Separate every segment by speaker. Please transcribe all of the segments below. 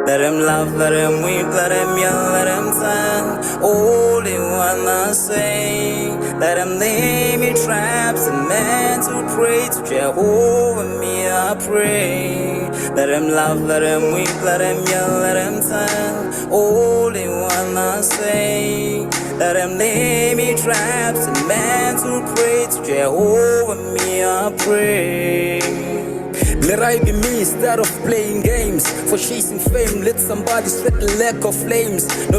Speaker 1: Let him laugh, let him weep, let him yell, let him sing. All they wanna say. Let him lay me traps and men to pray to Jehovah, me I pray. Let him laugh, let him weep, let him yell, let him sing. All they wanna say. Let him lay me traps and men to pray to Jehovah, me I pray. Let I be me instead of playing games. For chasing fame, let somebody sweat the lack of flames. No,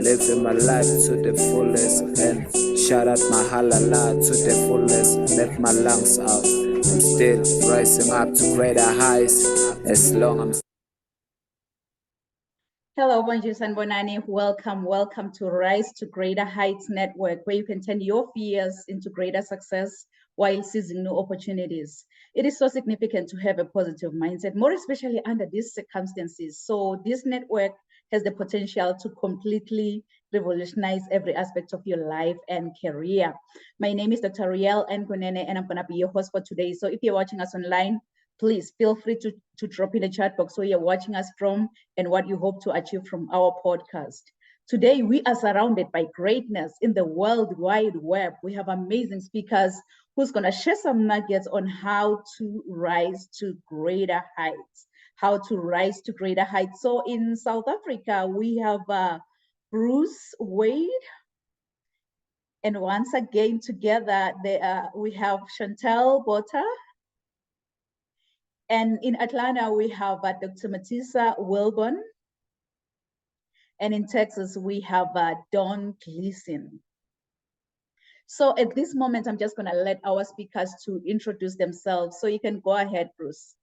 Speaker 1: living my life to the fullest and shout out my halala to the fullest. Let my lungs out. I'm still rising up to greater heights as long as
Speaker 2: Hello, bonjour, and bonani. Welcome to Rise to Greater Heights Network, where you can turn your fears into greater success while seizing new opportunities. It is so significant to have a positive mindset, more especially under these circumstances. So this network has the potential to completely revolutionize every aspect of your life and career. My name is Dr. Riel Nkunene, and I'm going to be your host for today. So if you're watching us online, please feel free to drop in the chat box where you're watching us from and what you hope to achieve from our podcast. Today, we are surrounded by greatness in the World Wide Web. We have amazing speakers who's going to share some nuggets on how to rise to greater heights. So in South Africa, we have Bruce Wade. And once again, together, we have Chantel Botha. And in Atlanta, we have Dr. Matisa Wilburn. And in Texas, we have Don Gleason. So at this moment, I'm just going to let our speakers to introduce themselves. So you can go ahead, Bruce.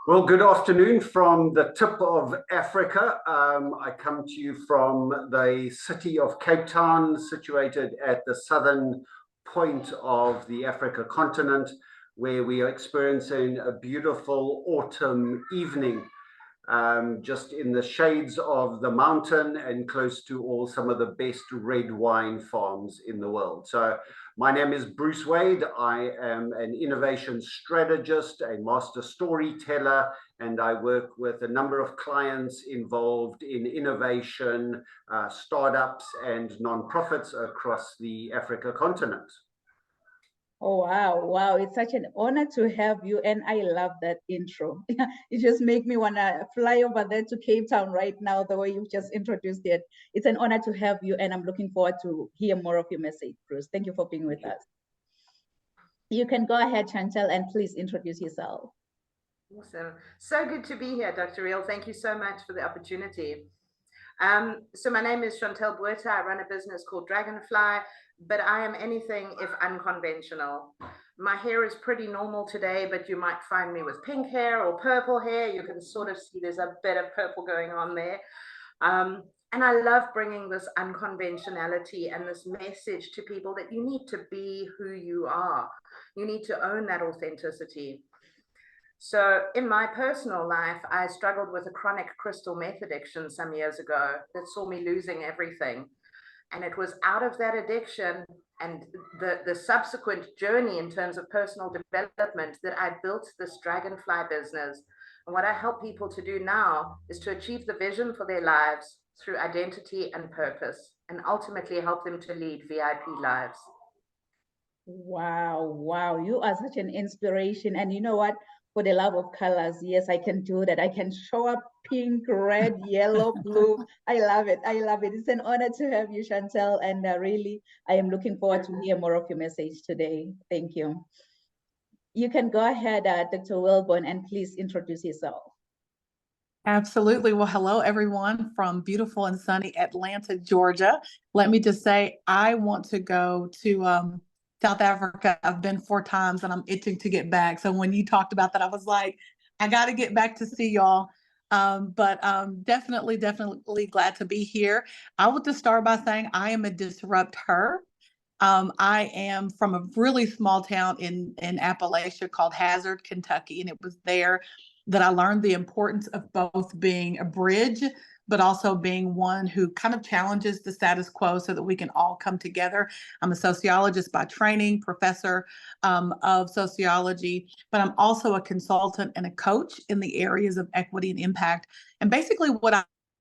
Speaker 3: Well, good afternoon from the tip of Africa. I come to you from the city of Cape Town, situated at the southern point of the Africa continent, where we are experiencing a beautiful autumn evening, just in the shades of the mountain and close to some of the best red wine farms in the world. So my name is Bruce Wade. I am an innovation strategist, a master storyteller, and I work with a number of clients involved in innovation, startups, and nonprofits across the Africa continent.
Speaker 2: Oh, wow. It's such an honor to have you. And I love that intro. It just makes me want to fly over there to Cape Town right now, the way you've just introduced it. It's an honor to have you. And I'm looking forward to hear more of your message, Bruce. Thank you for being with us. You can go ahead, Chantel, and please introduce yourself.
Speaker 4: Awesome. So good to be here, Dr. Riel. Thank you so much for the opportunity. So my name is Chantel Botha. I run a business called Dragonfly, but I am anything if unconventional. My hair is pretty normal today, but you might find me with pink hair or purple hair. You can sort of see there's a bit of purple going on there. And I love bringing this unconventionality and this message to people that you need to be who you are. You need to own that authenticity. So in my personal life, I struggled with a chronic crystal meth addiction some years ago that saw me losing everything. And it was out of that addiction and the subsequent journey in terms of personal development that I built this Dragonfly business. And what I help people to do now is to achieve the vision for their lives through identity and purpose, and ultimately help them to lead VIP lives.
Speaker 2: Wow. You are such an inspiration. And you know what? For the love of colors, yes, I can do that. I can show up pink, red, yellow, blue. I love it. It's an honor to have you, Chantel. And really, I am looking forward to hear more of your message today. Thank you. You can go ahead, Dr. Wilburn, and please introduce yourself.
Speaker 5: Absolutely. Well, hello, everyone from beautiful and sunny Atlanta, Georgia. Let me just say, I want to go to South Africa. I've been 4 times and I'm itching to get back. So when you talked about that, I was like, I got to get back to see y'all. But definitely glad to be here. I will just start by saying I am a disruptor. I am from a really small town in Appalachia called Hazard, Kentucky, and it was there that I learned the importance of both being a bridge but also being one who kind of challenges the status quo so that we can all come together. I'm a sociologist by training, professor of sociology, but I'm also a consultant and a coach in the areas of equity and impact. And basically what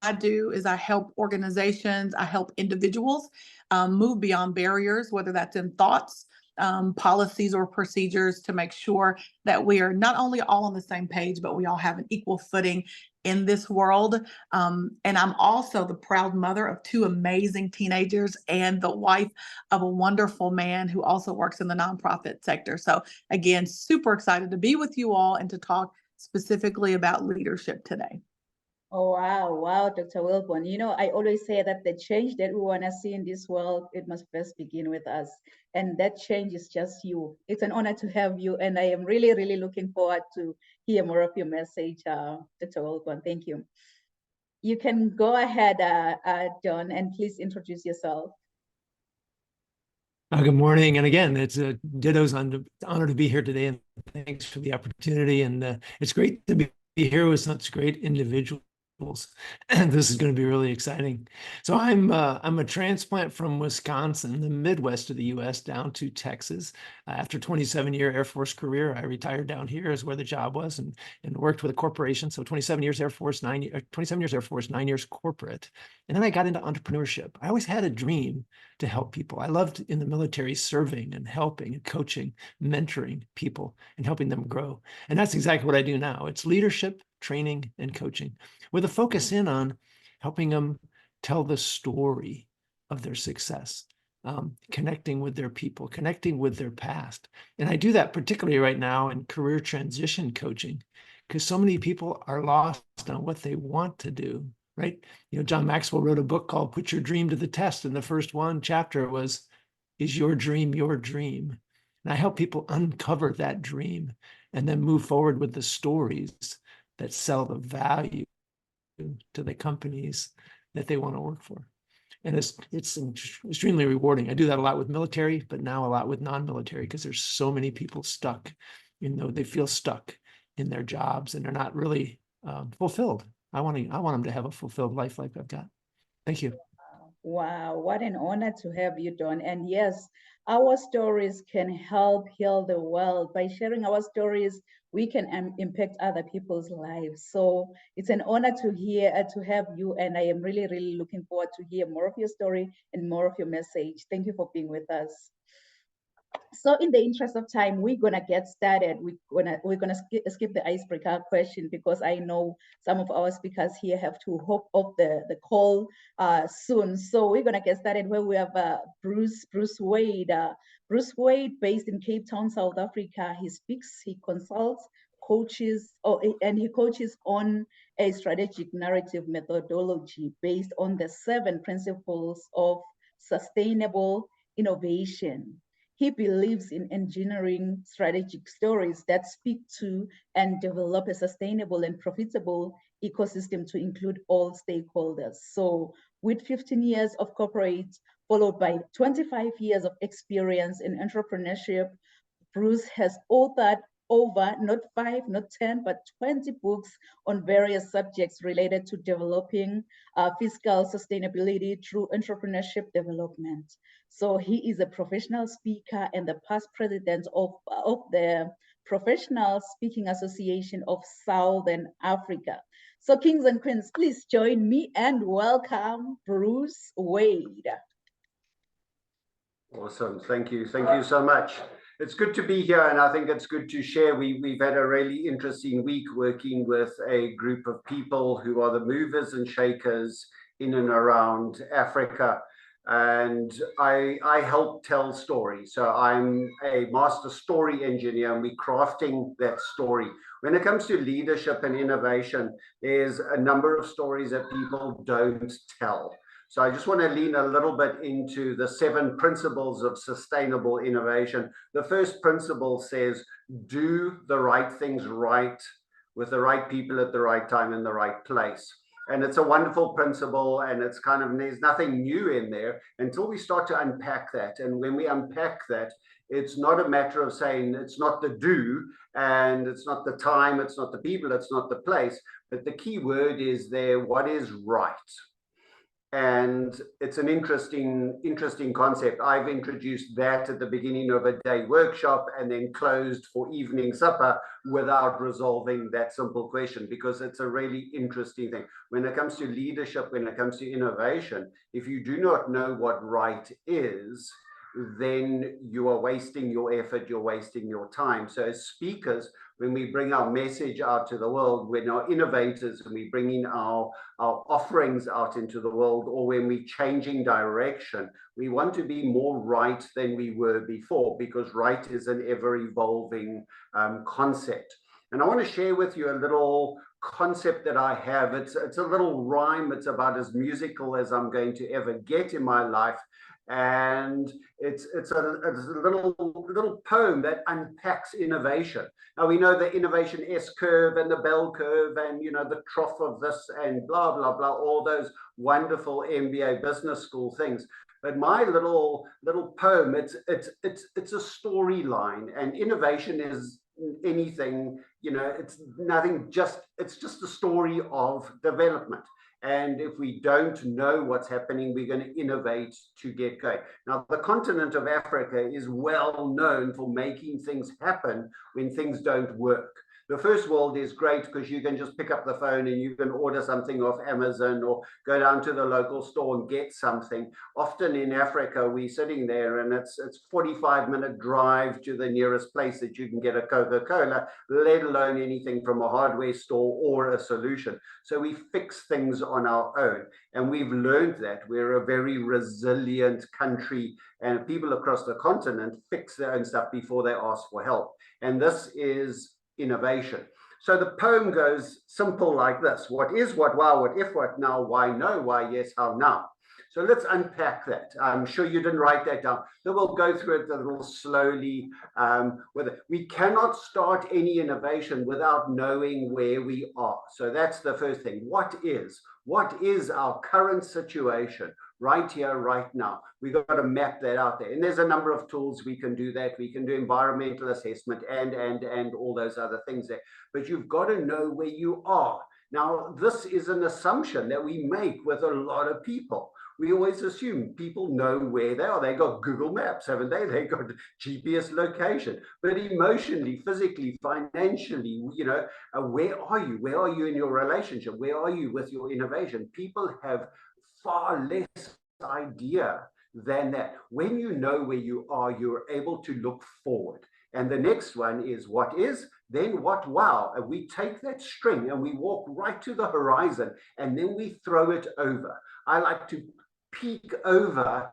Speaker 5: I do is I help organizations, I help individuals move beyond barriers, whether that's in thoughts, policies, or procedures, to make sure that we are not only all on the same page, but we all have an equal footing in this world. And I'm also the proud mother of 2 amazing teenagers and the wife of a wonderful man who also works in the nonprofit sector. So again, super excited to be with you all and to talk specifically about leadership today.
Speaker 2: Oh, wow. Wow, Dr. Wilborn. You know, I always say that the change that we want to see in this world, it must first begin with us. And that change is just you. It's an honor to have you. And I am really, really looking forward to hear more of your message, Dr. Wilborn. Thank you. You can go ahead, John, and please introduce yourself.
Speaker 6: Good morning. And again, it's a ditto's honor to be here today. And thanks for the opportunity. And it's great to be here with such great individuals. And this is going to be really exciting. So I'm a transplant from Wisconsin, the Midwest of the U.S., down to Texas. After a 27-year Air Force career, I retired down here is where the job was, and worked with a corporation. So 27 years Air Force, 27 years Air Force, 9 years corporate. And then I got into entrepreneurship. I always had a dream to help people. I loved in the military serving and helping and coaching, mentoring people and helping them grow. And that's exactly what I do now. It's leadership, training, and coaching, with a focus in on helping them tell the story of their success, connecting with their people, connecting with their past. And I do that particularly right now in career transition coaching, because so many people are lost on what they want to do, right? You know, John Maxwell wrote a book called Put Your Dream to the Test. And the first chapter was, is your dream your dream? And I help people uncover that dream and then move forward with the stories that sell the value to the companies that they want to work for. And it's extremely rewarding. I do that a lot with military, but now a lot with non-military, because there's so many people stuck, they feel stuck in their jobs and they're not really fulfilled. I want them to have a fulfilled life like I've got. Thank you.
Speaker 2: Wow, what an honor to have you, Don. And yes, our stories can help heal the world. By sharing our stories, we can impact other people's lives. So it's an honor to have you. And I am really, really looking forward to hear more of your story and more of your message. Thank you for being with us. So in the interest of time, we're gonna get started. We're gonna skip the icebreaker question, because I know some of our speakers here have to hop off the call soon. So we're gonna get started where we have Bruce Wade. Bruce Wade, based in Cape Town, South Africa. He speaks, he consults, coaches, and he coaches on a strategic narrative methodology based on the 7 principles of sustainable innovation. He believes in engineering strategic stories that speak to and develop a sustainable and profitable ecosystem to include all stakeholders. So with 15 years of corporate, followed by 25 years of experience in entrepreneurship, Bruce has authored over not 5, not 10, but 20 books on various subjects related to developing fiscal sustainability through entrepreneurship development. So he is a professional speaker and the past president of the Professional Speaking Association of Southern Africa. So kings and queens, please join me and welcome Bruce Wade.
Speaker 3: Awesome, thank you so much. It's good to be here, and I think it's good to share. We've had a really interesting week working with a group of people who are the movers and shakers in and around Africa. And I help tell stories. So I'm a master story engineer, and we're crafting that story. When it comes to leadership and innovation, there's a number of stories that people don't tell. So I just want to lean a little bit into the 7 principles of sustainable innovation. The first principle says, do the right things right, with the right people at the right time in the right place. And it's a wonderful principle, and it's kind of, there's nothing new in there until we start to unpack that. And when we unpack that, it's not a matter of saying it's not the do, and it's not the time, it's not the people, it's not the place, but the key word is there, what is right? And it's an interesting concept. I've introduced that at the beginning of a day workshop and then closed for evening supper without resolving that simple question, because it's a really interesting thing. When it comes to leadership, when it comes to innovation, if you do not know what right is, then you are wasting your effort, you're wasting your time. So as speakers, when we bring our message out to the world, when our innovators, and we bring in our offerings out into the world, or when we're changing direction, we want to be more right than we were before, because right is an ever-evolving concept. And I want to share with you a little concept that I have. It's a little rhyme. It's about as musical as I'm going to ever get in my life. And it's a little poem that unpacks innovation. Now, we know the innovation S-curve and the bell curve and, you know, the trough of this and blah, blah, blah, all those wonderful MBA business school things. But my little poem, it's a storyline, and innovation is anything, you know, it's just a story of development. And if we don't know what's happening, we're going to innovate to get going. Now, the continent of Africa is well known for making things happen when things don't work. The first world is great because you can just pick up the phone and you can order something off Amazon or go down to the local store and get something. Often in Africa, we're sitting there and it's 45-minute drive to the nearest place that you can get a Coca-Cola, let alone anything from a hardware store or a solution. So we fix things on our own. And we've learned that we're a very resilient country, and people across the continent fix their own stuff before they ask for help. And this is innovation. So the poem goes simple like this: what is, what, wow, what if, what now, why no, why yes, how now. So let's unpack that. I'm sure you didn't write that down. So we'll go through it a little slowly. We cannot start any innovation without knowing where we are. So that's the first thing. What is our current situation right here, right now? We've got to map that out there. And there's a number of tools we can do that. We can do environmental assessment and all those other things there. But you've got to know where you are. Now, this is an assumption that we make with a lot of people. We always assume people know where they are. They got Google Maps, haven't they? They got GPS location. But emotionally, physically, financially, you know, where are you? Where are you in your relationship? Where are you with your innovation? People have far less idea than that. When you know where you are, you're able to look forward. And the next one is what is, then what wow. And we take that string and we walk right to the horizon, and then we throw it over. I like to peek over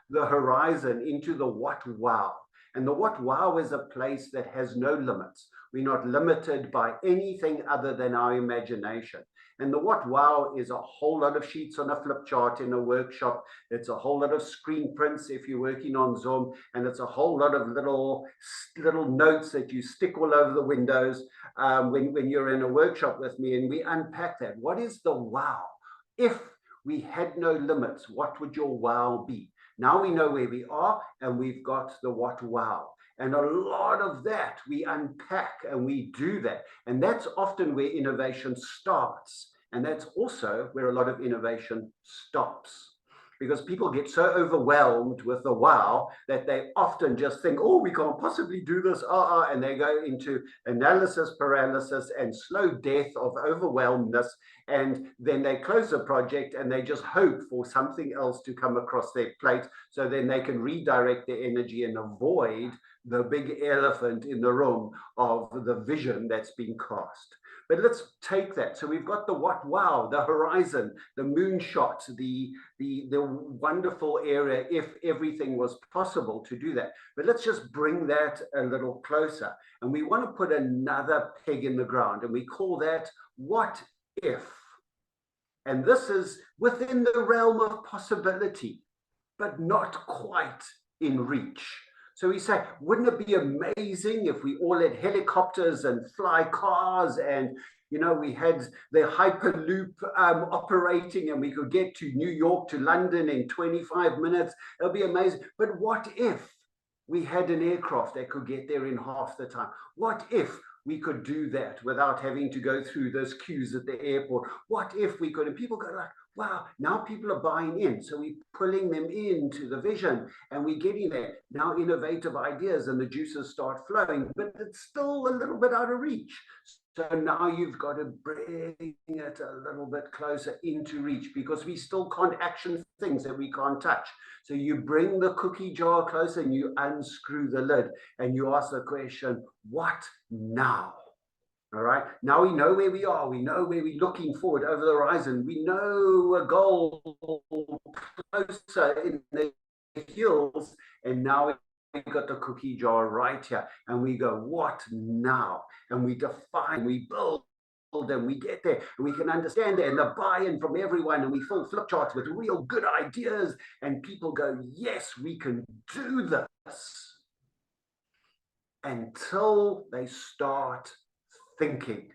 Speaker 3: the horizon into the what wow. And the what wow is a place that has no limits. We're not limited by anything other than our imagination. And the what wow is a whole lot of sheets on a flip chart in a workshop. It's a whole lot of screen prints if you're working on Zoom, and it's a whole lot of little notes that you stick all over the windows when you're in a workshop with me, and we unpack that. What is the wow? If we had no limits, what would your wow be? Now we know where we are, and we've got the what wow. And a lot of that we unpack, and we do that. And that's often where innovation starts. And that's also where a lot of innovation stops. Because people get so overwhelmed with the wow that they often just think, oh, we can't possibly do this, and they go into analysis paralysis and slow death of overwhelmedness, and then they close the project and they just hope for something else to come across their plate, so then they can redirect their energy and avoid the big elephant in the room of the vision that's being cast. But let's take that. So we've got the what wow, the horizon, the moonshot, the wonderful area if everything was possible to do that. But let's just bring that a little closer. And we want to put another peg in the ground, and we call that what if. And this is within the realm of possibility, but not quite in reach. So we say, wouldn't it be amazing if we all had helicopters and fly cars and, You know, we had the Hyperloop operating, and we could get to New York to London in 25 minutes. It'll be amazing. But what if we had an aircraft that could get there in half the time? What if we could do that without having to go through those queues at the airport? What if we could? And people go like, wow, now people are buying in. So we're pulling them into the vision, and we're getting there. Now innovative ideas and the juices start flowing, but it's still a little bit out of reach. So now you've got to bring it a little bit closer into reach, because we still can't action things that we can't touch. So you bring the cookie jar closer and you unscrew the lid and you ask the question, what now? All right, now we know where we are. We know where we're looking forward over the horizon. We know a goal closer in the hills, and now we got the cookie jar right here, and we go, what now? And we define, we build, and we get there, and we can understand it, and the buy-in from everyone, and we fill flip charts with real good ideas, and people go, yes, we can do this, until they start thinking.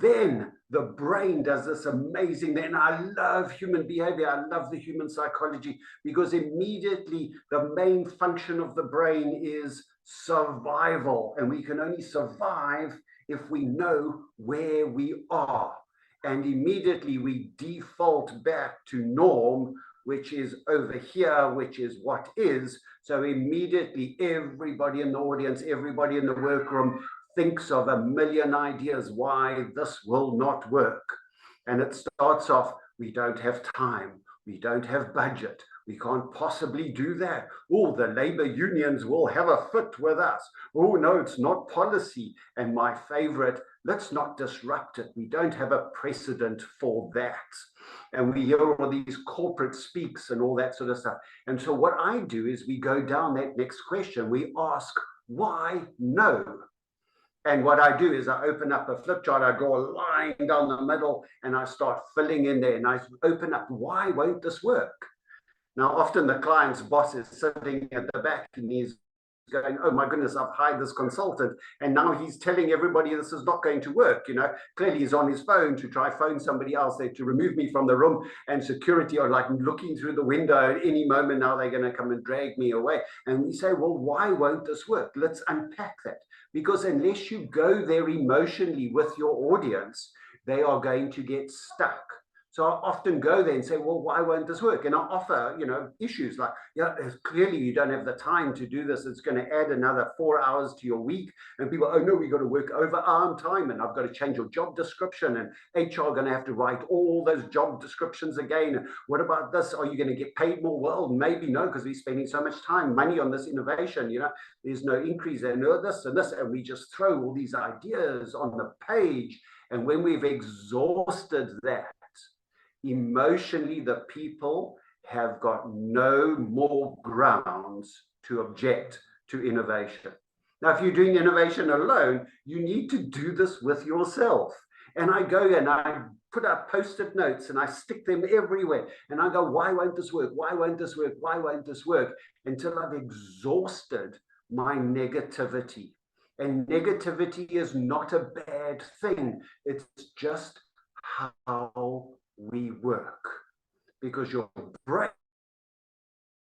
Speaker 3: Then the brain does this amazing thing. And I love human behavior. I love the human psychology, because immediately the main function of the brain is survival. And we can only survive if we know where we are. And immediately we default back to norm, which is over here, which is what is. So immediately everybody in the audience, everybody in the workroom thinks of a million ideas why this will not work. And it starts off, we don't have time, we don't have budget, we can't possibly do that. Oh, the labor unions will have a fit with us. Oh, no, it's not policy. And my favorite, let's not disrupt it. We don't have a precedent for that. And we hear all these corporate speaks and all that sort of stuff. And so what I do is we go down that next question. We ask, why no? And what I do is I open up a flip chart, I draw a line down the middle, and I start filling in there, and I open up, why won't this work? Now, often the client's boss is sitting at the back, and he's going, oh my goodness, I've hired this consultant, and now he's telling everybody this is not going to work. You know, clearly he's on his phone to try phone somebody else there to remove me from the room, and security are like looking through the window at any moment. Now they're going to come and drag me away. And we say, well, why won't this work? Let's unpack that. Because unless you go there emotionally with your audience, they are going to get stuck. So I often go there and say, well, why won't this work? And I offer, you know, issues like, yeah, clearly you don't have the time to do this. It's going to add another 4 hours to your week. And people, oh no, we got to work overarm time, and I've got to change your job description, and HR are going to have to write all those job descriptions again. And what about this? Are you going to get paid more? Well, maybe no, because we're spending so much time, money on this innovation. You know, there's no increase there, no this and this, and we just throw all these ideas on the page. And when we've exhausted that, emotionally, the people have got no more grounds to object to innovation. Now, if you're doing innovation alone, you need to do this with yourself. And I go and I put up post-it notes and I stick them everywhere. And I go, why won't this work? Why won't this work? Why won't this work? Until I've exhausted my negativity. And negativity is not a bad thing. It's just how we work, because your brain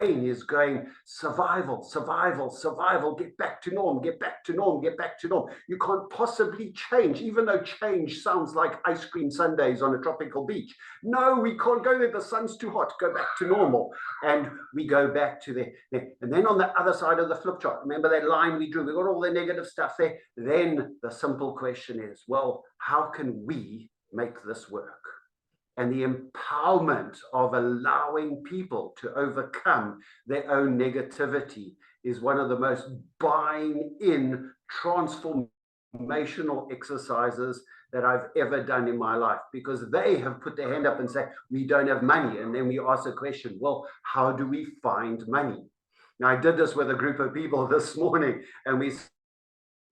Speaker 3: is going survival, survival, survival, get back to norm, get back to norm, get back to norm. You can't possibly change, even though change sounds like ice cream sundaes on a tropical beach. No, we can't go there, the sun's too hot, go back to normal. And we go back to there. And then on the other side of the flip chart, remember that line we drew, we got all the negative stuff there. Then the simple question is, well, how can we make this work? And the empowerment of allowing people to overcome their own negativity is one of the most buying-in transformational exercises that I've ever done in my life, because they have put their hand up and say, we don't have money. And then we ask the question, well, how do we find money? Now, I did this with a group of people this morning, and we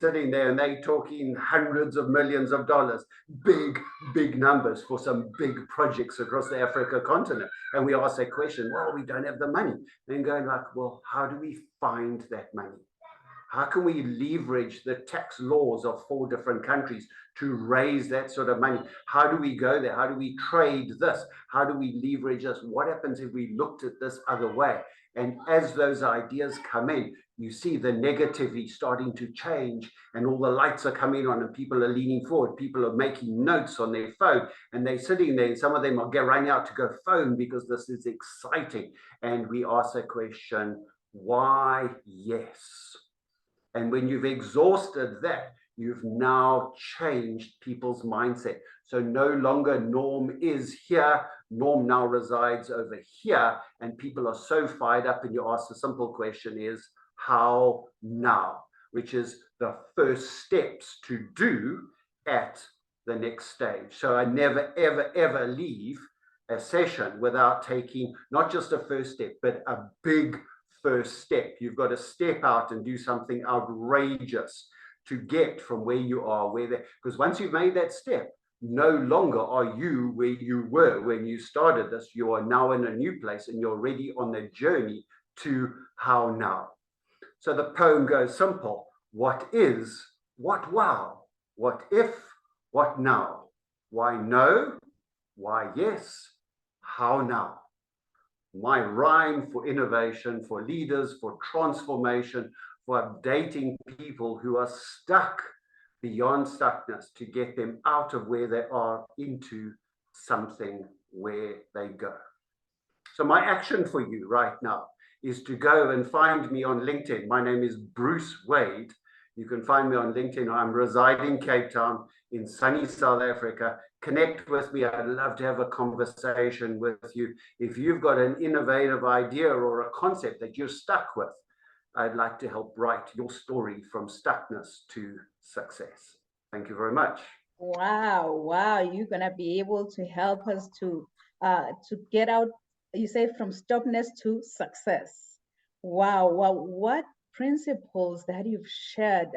Speaker 3: sitting there and they talking hundreds of millions of dollars, big numbers for some big projects across the Africa continent. And we ask that question, well, we don't have the money. And going like, well, how do we find that money? How can we leverage the tax laws of 4 different countries to raise that sort of money? How do we go there? How do we trade this? How do we leverage this? What happens if we looked at this other way? And as those ideas come in, you see the negativity starting to change, and all the lights are coming on, and people are leaning forward. People are making notes on their phone, and they're sitting there, and some of them are running out to go phone because this is exciting. And we ask the question, why yes? And when you've exhausted that, you've now changed people's mindset. So no longer Norm is here, Norm now resides over here, and people are so fired up, and you ask the simple question is, how now? Which is the first steps to do at the next stage. So I never, ever, ever leave a session without taking not just a first step, but a big first step. You've got to step out and do something outrageous to get from where you are, because once you've made that step, no longer are you where you were when you started this. You are now in a new place, and you're already on the journey to how now. So the poem goes simple. What is, what wow, what if, what now? Why no? Why yes? How now? My rhyme for innovation, for leaders, for transformation, for updating people who are stuck beyond stuckness, to get them out of where they are into something where they go. So my action for you right now is to go and find me on LinkedIn. My name is Bruce Wade. You can find me on LinkedIn. I'm residing in Cape Town in sunny South Africa. Connect with me. I'd love to have a conversation with you. If you've got an innovative idea or a concept that you're stuck with, I'd like to help write your story from stuckness to success. Thank you very much.
Speaker 2: Wow, you're gonna be able to help us to get out, you say, from stuckness to success. Wow, what principles that you've shared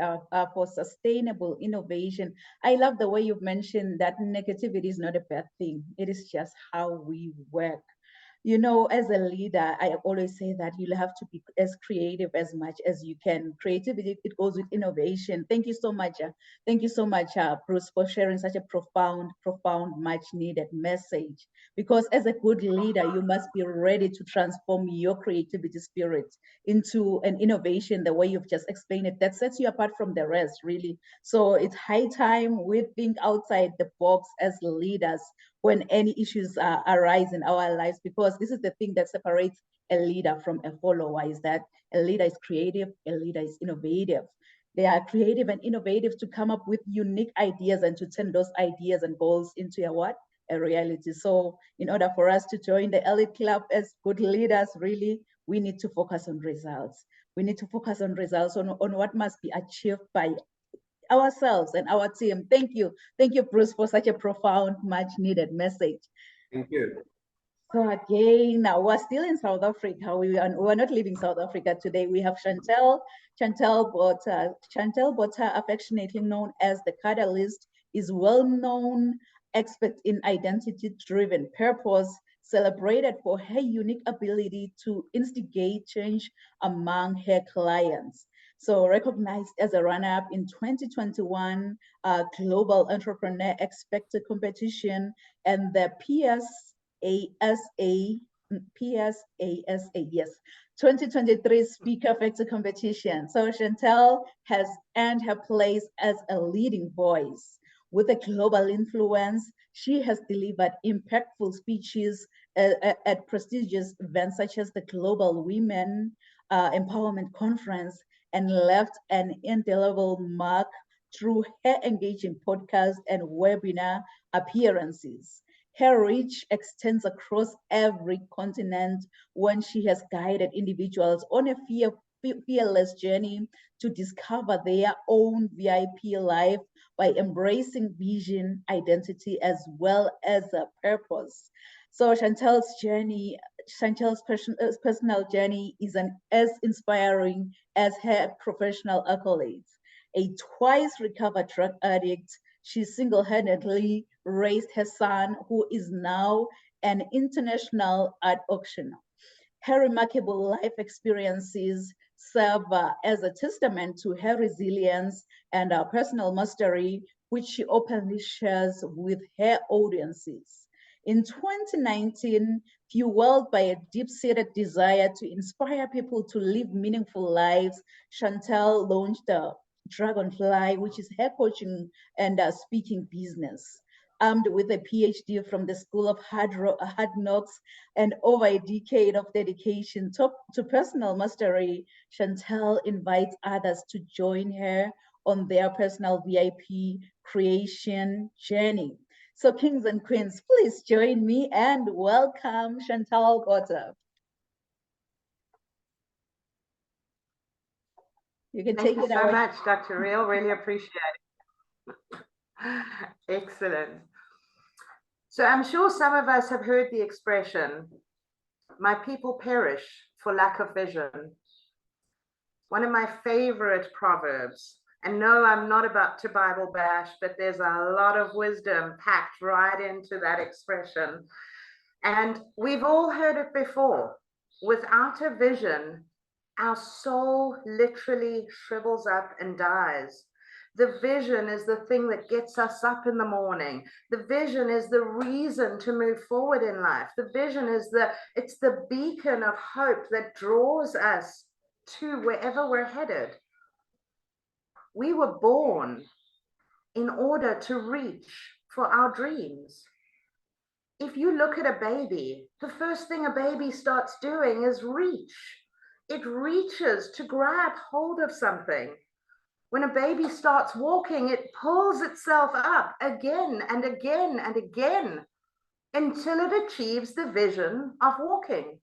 Speaker 2: for sustainable innovation. I love the way you've mentioned that negativity is not a bad thing. It is just how we work. You know, as a leader, I always say that you'll have to be as creative as much as you can. Creativity, it goes with innovation. Thank you so much. Thank you so much, Bruce, for sharing such a profound, much needed message. Because as a good leader, you must be ready to transform your creativity spirit into an innovation, the way you've just explained it, that sets you apart from the rest, really. So it's high time we think outside the box as leaders when any issues arise in our lives, because this is the thing that separates a leader from a follower, is that a leader is creative, a leader is innovative. They are creative and innovative to come up with unique ideas and to turn those ideas and goals into a reality. So in order for us to join the elite club as good leaders, really, we need to focus on results. We need to focus on results, on what must be achieved by ourselves and our team. Thank you, Bruce, for such a profound, much needed message.
Speaker 3: Thank you.
Speaker 2: So again, now we're still in South Africa. We're not leaving South Africa today. We have Chantel Botha. Chantel Botha, affectionately known as the Catalyst, is well-known expert in identity-driven purpose, celebrated for her unique ability to instigate change among her clients. So recognized as a runner-up in 2021 Global Entrepreneur Expected Competition and the PSASA, yes, 2023 Speaker Factor Competition. So Chantel has earned her place as a leading voice. With a global influence, she has delivered impactful speeches at prestigious events such as the Global Women Empowerment Conference, and left an indelible mark through her engaging podcast and webinar appearances. Her reach extends across every continent when she has guided individuals on a fearless journey to discover their own VIP life by embracing vision, identity, as well as a purpose. So Chantel's personal journey is as inspiring as her professional accolades. A twice recovered drug addict, she single-handedly raised her son, who is now an international art auctioneer. Her remarkable life experiences serve as a testament to her resilience and personal mastery, which she openly shares with her audiences. In 2019, fueled by a deep-seated desire to inspire people to live meaningful lives, Chantel launched Dragonfly, which is her coaching and speaking business. Armed with a PhD from the School of Hard Knocks and over a decade of dedication to personal mastery, Chantel invites others to join her on their personal VIP creation journey. So kings and queens, please join me and welcome Chantel Potter. You can
Speaker 4: Thank
Speaker 2: take
Speaker 4: you
Speaker 2: it
Speaker 4: so
Speaker 2: away.
Speaker 4: much, Dr. Real. Really appreciate it. Excellent. So I'm sure some of us have heard the expression, my people perish for lack of vision. One of my favorite proverbs. And no, I'm not about to Bible bash, but there's a lot of wisdom packed right into that expression. And we've all heard it before. Without a vision, our soul literally shrivels up and dies. The vision is the thing that gets us up in the morning. The vision is the reason to move forward in life. The vision is it's the beacon of hope that draws us to wherever we're headed. We were born in order to reach for our dreams. If you look at a baby, the first thing a baby starts doing is reach. It reaches to grab hold of something. When a baby starts walking, it pulls itself up again and again and again until it achieves the vision of walking.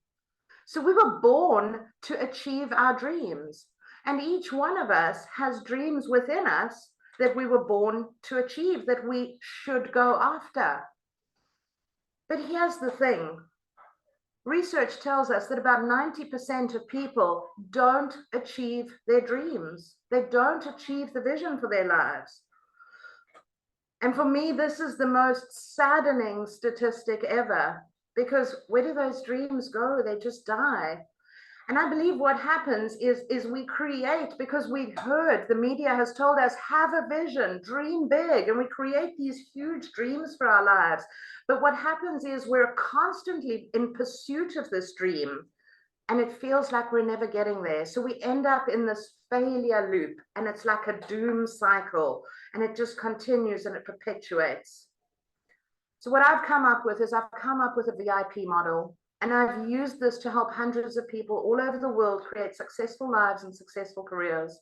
Speaker 4: So we were born to achieve our dreams. And each one of us has dreams within us that we were born to achieve, that we should go after. But here's the thing. Research tells us that about 90% of people don't achieve their dreams. They don't achieve the vision for their lives. And for me, this is the most saddening statistic ever, because where do those dreams go? They just die. And I believe what happens is we create, because we've heard, the media has told us, have a vision, dream big, and we create these huge dreams for our lives. But what happens is we're constantly in pursuit of this dream, and it feels like we're never getting there. So we end up in this failure loop, and it's like a doom cycle, and it just continues and it perpetuates. So what I've come up with is I've come up with a VIP model. And I've used this to help hundreds of people all over the world create successful lives and successful careers.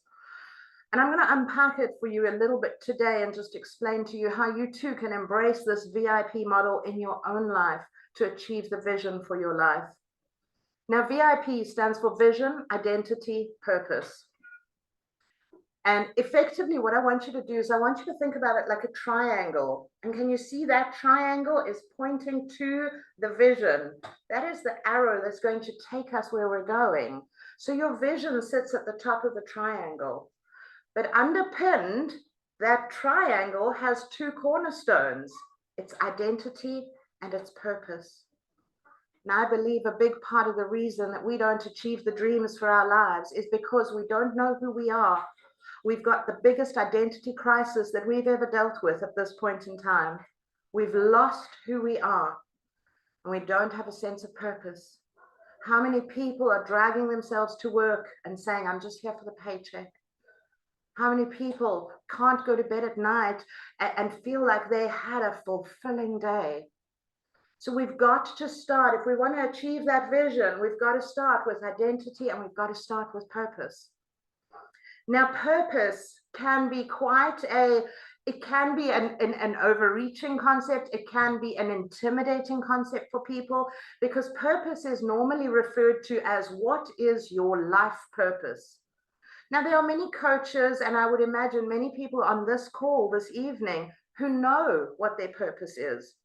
Speaker 4: And I'm going to unpack it for you a little bit today and just explain to you how you too can embrace this VIP model in your own life to achieve the vision for your life. Now, VIP stands for vision, identity, purpose. And effectively, what I want you to do is I want you to think about it like a triangle. And can you see that triangle is pointing to the vision? That is the arrow that's going to take us where we're going. So your vision sits at the top of the triangle. But underpinned, that triangle has two cornerstones. It's identity and it's purpose. Now, I believe a big part of the reason that we don't achieve the dreams for our lives is because we don't know who we are. We've got the biggest identity crisis that we've ever dealt with at this point in time. We've lost who we are, and we don't have a sense of purpose. How many people are dragging themselves to work and saying, I'm just here for the paycheck? How many people can't go to bed at night and feel like they had a fulfilling day? So we've got to start, if we want to achieve that vision, we've got to start with identity and we've got to start with purpose. Now, purpose can be it can be an overreaching concept. It can be an intimidating concept for people, because purpose is normally referred to as, what is your life purpose? Now, there are many coaches, and I would imagine many people on this call this evening who know what their purpose is.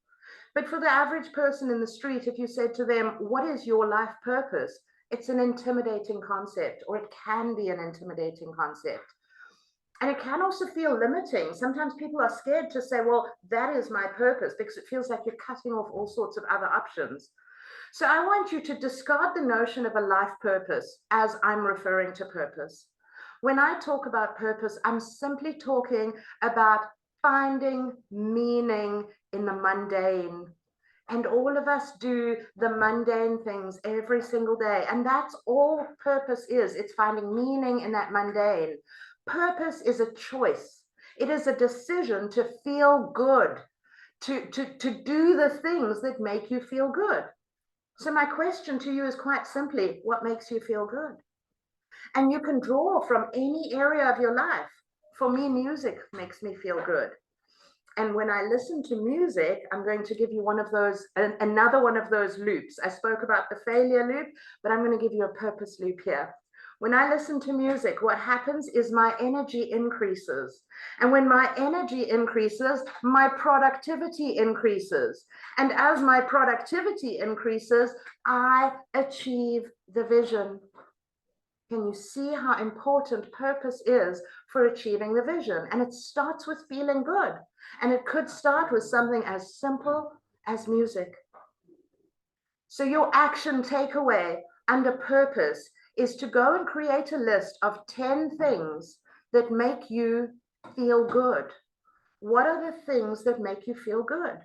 Speaker 4: But for the average person in the street, if you said to them, what is your life purpose? It's an intimidating concept, or it can be an intimidating concept. And it can also feel limiting. Sometimes people are scared to say, well, that is my purpose, because it feels like you're cutting off all sorts of other options. So I want you to discard the notion of a life purpose as I'm referring to purpose. When I talk about purpose, I'm simply talking about finding meaning in the mundane. And all of us do the mundane things every single day. And that's all purpose is. It's finding meaning in that mundane. Purpose is a choice. It is a decision to feel good, to do the things that make you feel good. So my question to you is quite simply, what makes you feel good? And you can draw from any area of your life. For me, music makes me feel good. And when I listen to music, I'm going to give you one of those, another one of those loops. I spoke about the failure loop, but I'm going to give you a purpose loop here. When I listen to music, what happens is my energy increases. And when my energy increases, my productivity increases. And as my productivity increases, I achieve the vision. Can you see how important purpose is for achieving the vision? And it starts with feeling good. And it could start with something as simple as music. So your action takeaway under purpose is to go and create a list of 10 things that make you feel good. What are the things that make you feel good?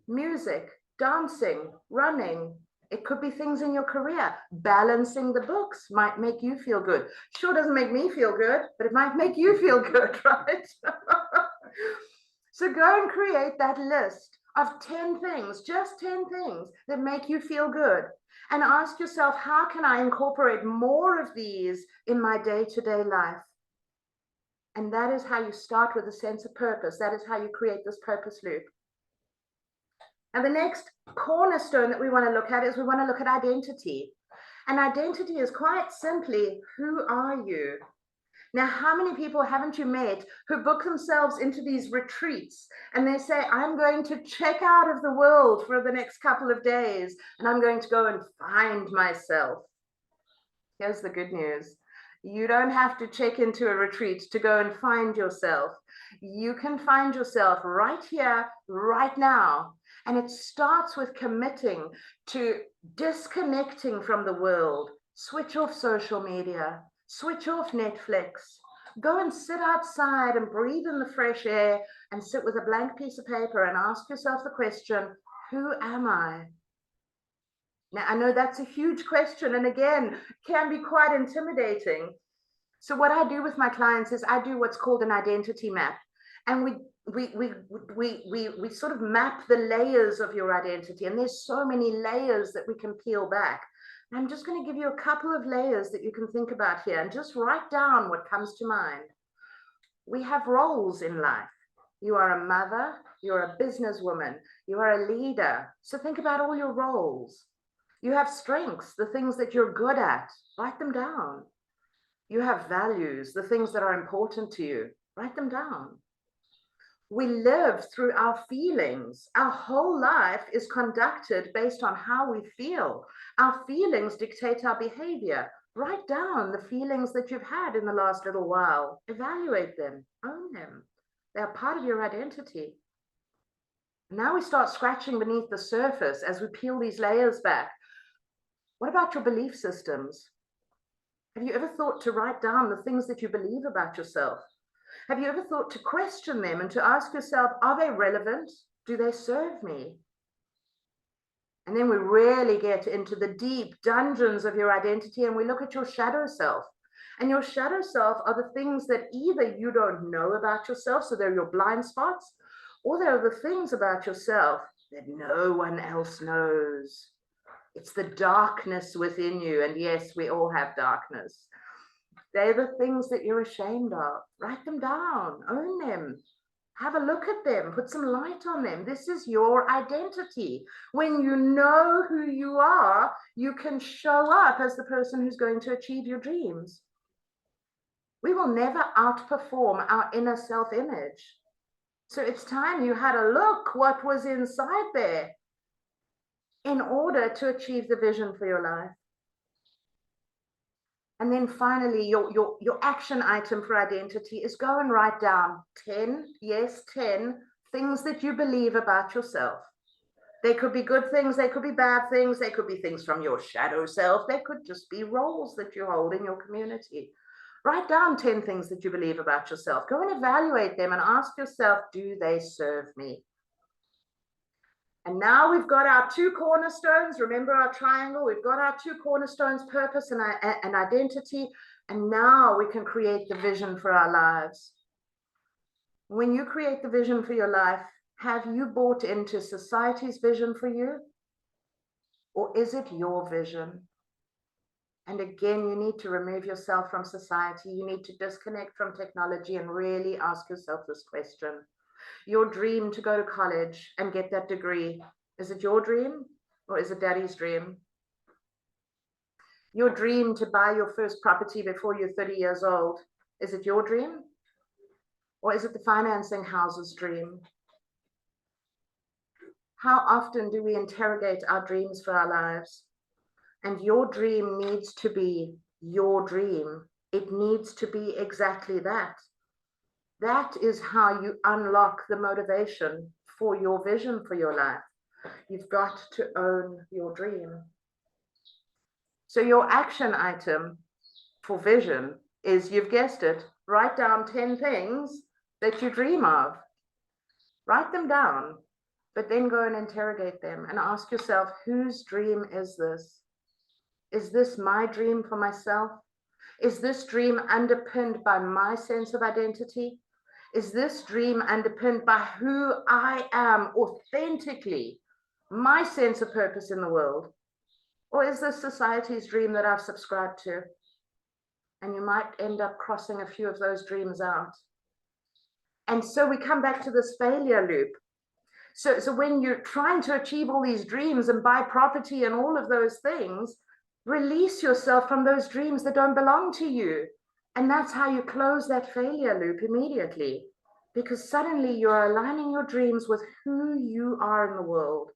Speaker 4: Music, dancing, running. It could be things in your career. Balancing the books might make you feel good. Sure doesn't make me feel good, but it might make you feel good, right? So go and create that list of 10 things, just 10 things that make you feel good. And ask yourself, how can I incorporate more of these in my day-to-day life? And that is how you start with a sense of purpose. That is how you create this purpose loop. And the next cornerstone that we want to look at is we want to look at identity. And identity is quite simply, who are you? Now, how many people haven't you met who book themselves into these retreats and they say, I'm going to check out of the world for the next couple of days and I'm going to go and find myself? Here's the good news. You don't have to check into a retreat to go and find yourself. You can find yourself right here, right now. And it starts with committing to disconnecting from the world. Switch off social media. Switch off Netflix. Go and sit outside and breathe in the fresh air and sit with a blank piece of paper and ask yourself the question, who am I? Now, I know that's a huge question, and again, can be quite intimidating. So what I do with my clients is I do what's called an identity map. And we sort of map the layers of your identity. And there's so many layers that we can peel back. I'm just going to give you a couple of layers that you can think about here and just write down what comes to mind. We have roles in life. You are a mother, you're a businesswoman, you are a leader. So think about all your roles. You have strengths, the things that you're good at, write them down. You have values, the things that are important to you, write them down. We live through our feelings. Our whole life is conducted based on how we feel. Our feelings dictate our behavior. Write down the feelings that you've had in the last little while. Evaluate them, own them. They're part of your identity. Now we start scratching beneath the surface as we peel these layers back. What about your belief systems? Have you ever thought to write down the things that you believe about yourself? Have you ever thought to question them and to ask yourself, are they relevant? Do they serve me? And then we really get into the deep dungeons of your identity and we look at your shadow self. And your shadow self are the things that either you don't know about yourself, so they're your blind spots, or they're the things about yourself that no one else knows. It's the darkness within you. And yes, we all have darkness. They're the things that you're ashamed of. Write them down, own them, have a look at them, put some light on them. This is your identity. When you know who you are, you can show up as the person who's going to achieve your dreams. We will never outperform our inner self-image. So it's time you had a look what was inside there in order to achieve the vision for your life. And then finally, your action item for identity is go and write down 10 things that you believe about yourself. They could be good things, they could be bad things, they could be things from your shadow self, they could just be roles that you hold in your community. Write down 10 things that you believe about yourself. Go and evaluate them and ask yourself, do they serve me? And now we've got our two cornerstones. Remember our triangle? We've got our two cornerstones, purpose and identity. And now we can create the vision for our lives. When you create the vision for your life, have you bought into society's vision for you? Or is it your vision? And again, you need to remove yourself from society. You need to disconnect from technology and really ask yourself this question. Your dream to go to college and get that degree, is it your dream or is it daddy's dream? Your dream to buy your first property before you're 30 years old, is it your dream? Or is it the financing house's dream? How often do we interrogate our dreams for our lives? And your dream needs to be your dream. It needs to be exactly that. That is how you unlock the motivation for your vision for your life. You've got to own your dream. So your action item for vision is, you've guessed it, write down 10 things that you dream of. Write them down, but then go and interrogate them and ask yourself, whose dream is this? Is this my dream for myself? Is this dream underpinned by my sense of identity? Is this dream underpinned by who I am authentically, my sense of purpose in the world? Or is this society's dream that I've subscribed to? And you might end up crossing a few of those dreams out. And so we come back to this failure loop. So when you're trying to achieve all these dreams and buy property and all of those things, release yourself from those dreams that don't belong to you. And that's how you close that failure loop immediately, because suddenly you're aligning your dreams with who you are in the world.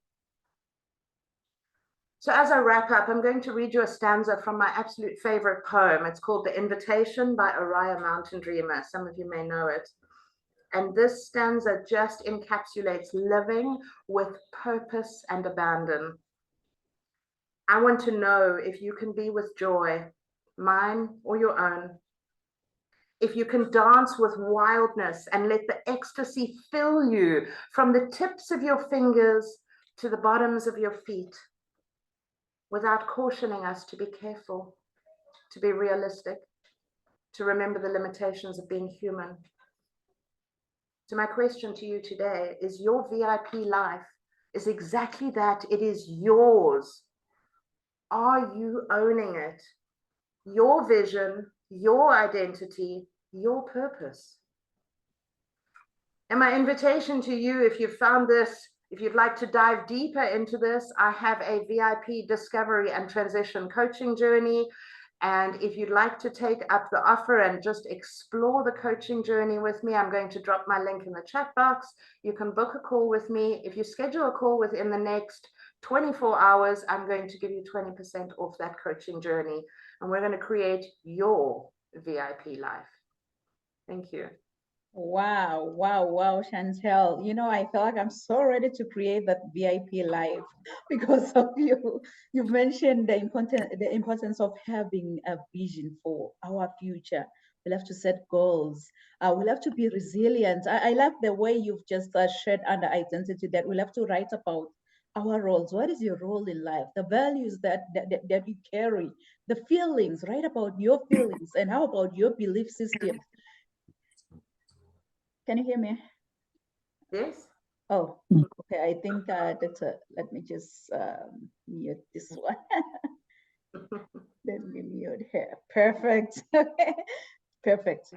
Speaker 4: So as I wrap up, I'm going to read you a stanza from my absolute favorite poem. It's called The Invitation by Oriah Mountain Dreamer. Some of you may know it. And this stanza just encapsulates living with purpose and abandon. I want to know if you can be with joy, mine or your own. If you can dance with wildness and let the ecstasy fill you from the tips of your fingers to the bottoms of your feet, without cautioning us to be careful, to be realistic, to remember the limitations of being human. So my question to you today is, your VIP life is exactly that. It is yours. Are you owning it? Your vision, your identity, your purpose. And my invitation to you, if you've found this, if you'd like to dive deeper into this, I have a VIP discovery and transition coaching journey. And if you'd like to take up the offer and just explore the coaching journey with me, I'm going to drop my link in the chat box. You can book a call with me. If you schedule a call within the next 24 hours, I'm going to give you 20% off that coaching journey. And we're going to create your VIP life. Thank you.
Speaker 2: Wow, wow, wow, Chantel. You know, I feel like I'm so ready to create that VIP life because of you. You've mentioned the importance of having a vision for our future. We'll have to set goals. We'll have to be resilient. I love the way you've just shared under identity that we'll have to write about our roles. What is your role in life? The values that you carry, the feelings, write about your feelings, and how about your belief system? Can you hear me?
Speaker 4: Yes.
Speaker 2: Oh, okay. I think that's a, let me just mute this one. Let me mute here. Perfect. Okay. Perfect.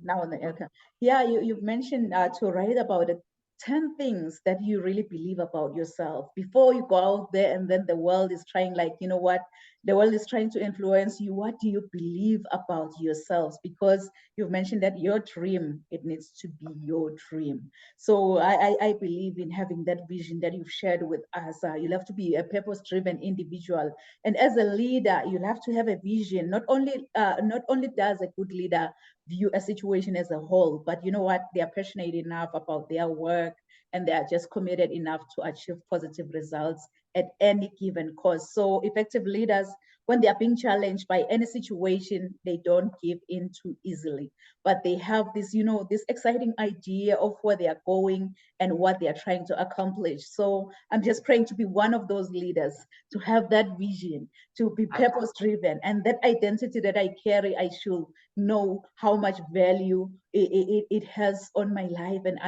Speaker 2: Now on the okay. Yeah, you've mentioned to write about it. 10 things that you really believe about yourself before you go out there, and then the world is trying, like, you know what, the world is trying to influence you. What do you believe about yourselves? Because you've mentioned that your dream, it needs to be your dream. So I believe in having that vision that you've shared with us. You'll have to be a purpose-driven individual, and as a leader, you'll have to have a vision. Not only does a good leader view a situation as a whole, but you know what, they are passionate enough about their work, and they are just committed enough to achieve positive results at any given cost. So effective leaders, when they are being challenged by any situation, they don't give in too easily, but they have this, this exciting idea of where they are going and what they are trying to accomplish. So I'm just praying to be one of those leaders, to have that vision, to be purpose driven, and that identity that I carry, I should know how much value it has on my life and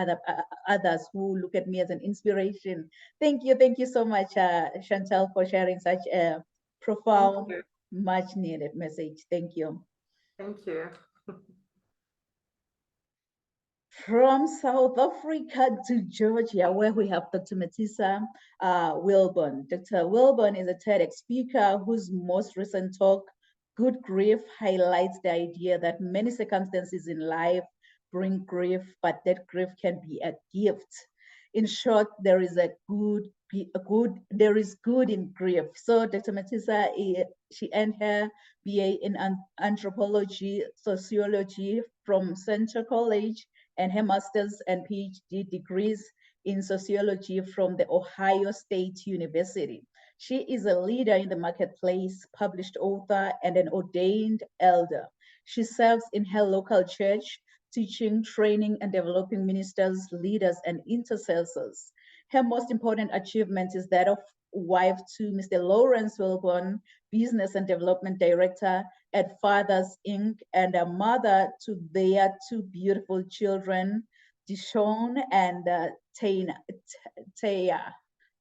Speaker 2: others who look at me as an inspiration. Thank you so much, Chantel, for sharing such a profound, much needed message. Thank you.
Speaker 4: Thank you.
Speaker 2: From South Africa to Georgia, where we have Dr. Matisa Wilburn. Dr. Wilburn is a TEDx speaker whose most recent talk, Good Grief, highlights the idea that many circumstances in life bring grief, but that grief can be a gift. In short, there is good in grief. So Dr. Matisa, she earned her BA in anthropology, sociology from Central College, and her master's and PhD degrees in sociology from the Ohio State University. She is a leader in the marketplace, published author, and an ordained elder. She serves in her local church, teaching, training, and developing ministers, leaders, and intercessors. Her most important achievement is that of wife to Mr. Lawrence Wilburn, Business and Development Director at Fathers Inc., and a mother to their two beautiful children, Dishon and Taya.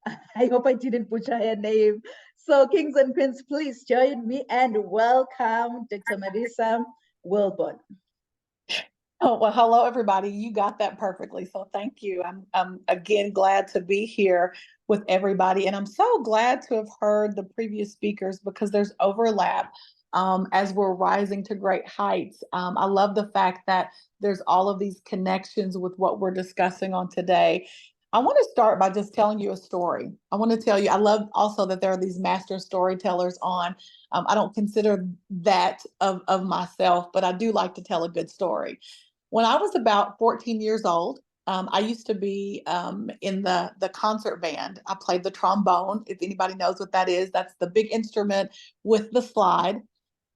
Speaker 2: I hope I didn't butcher her name. So kings and queens, please join me and welcome Dr. Matisa Wilburn.
Speaker 5: Oh, well, hello, everybody. You got that perfectly. So thank you. I'm again glad to be here with everybody. And I'm so glad to have heard the previous speakers because there's overlap as we're rising to great heights. I love the fact that there's all of these connections with what we're discussing on today. I want to start by just telling you a story. I want to tell you, I love also that there are these master storytellers on. I don't consider that of myself, but I do like to tell a good story. When I was about 14 years old, I used to be in the concert band. I played the trombone. If anybody knows what that is, that's the big instrument with the slide.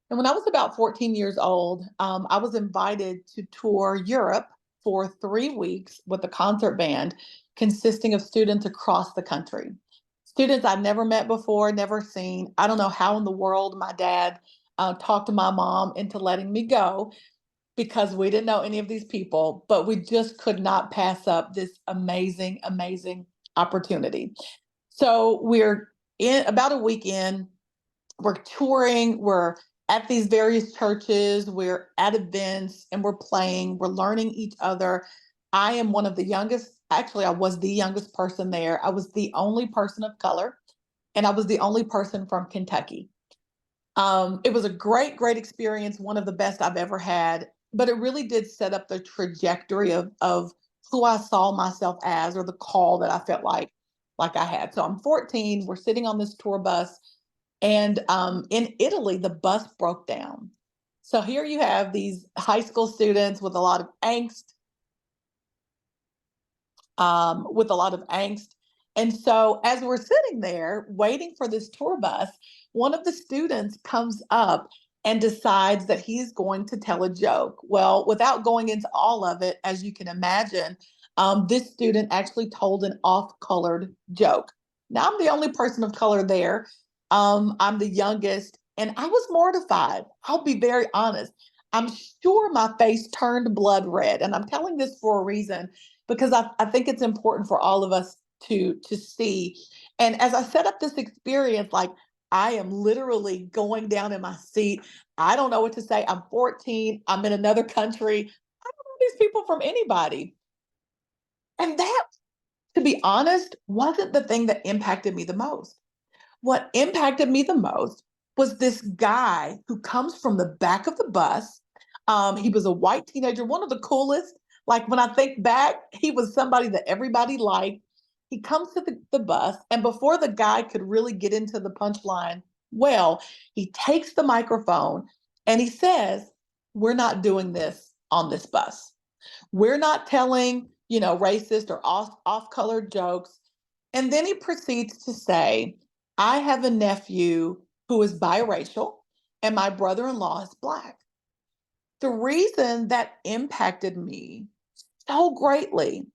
Speaker 5: And when I was about 14 years old, I was invited to tour Europe for 3 weeks with the concert band consisting of students across the country. Students I'd never met before, never seen. I don't know how in the world my dad talked to my mom into letting me go, because we didn't know any of these people, but we just could not pass up this amazing, amazing opportunity. So we're in about a week in, we're touring, we're at these various churches, we're at events, and we're playing, we're learning each other. I am one of the youngest, actually, I was the youngest person there. I was the only person of color, and I was the only person from Kentucky. It was a great, great experience, one of the best I've ever had. But it really did set up the trajectory of who I saw myself as, or the call that I felt like I had. So I'm 14, we're sitting on this tour bus, and in Italy, the bus broke down. So here you have these high school students with a lot of angst, And so as we're sitting there waiting for this tour bus, one of the students comes up and decides that he's going to tell a joke. Well, without going into all of it, as you can imagine, this student actually told an off-colored joke. Now, I'm the only person of color there. I'm the youngest, and I was mortified. I'll be very honest. I'm sure my face turned blood red, and I'm telling this for a reason, because I think it's important for all of us to see. And as I set up this experience, like, I am literally going down in my seat. I don't know what to say. I'm 14. I'm in another country. I don't know these people from anybody. And that, to be honest, wasn't the thing that impacted me the most. What impacted me the most was this guy who comes from the back of the bus. He was a white teenager, one of the coolest. Like, when I think back, he was somebody that everybody liked. He comes to the bus, and before the guy could really get into the punchline, well, he takes the microphone and he says, "We're not doing this on this bus. We're not telling racist or off-color jokes. And then he proceeds to say, I have a nephew who is biracial and my brother-in-law is Black. The reason that impacted me so greatly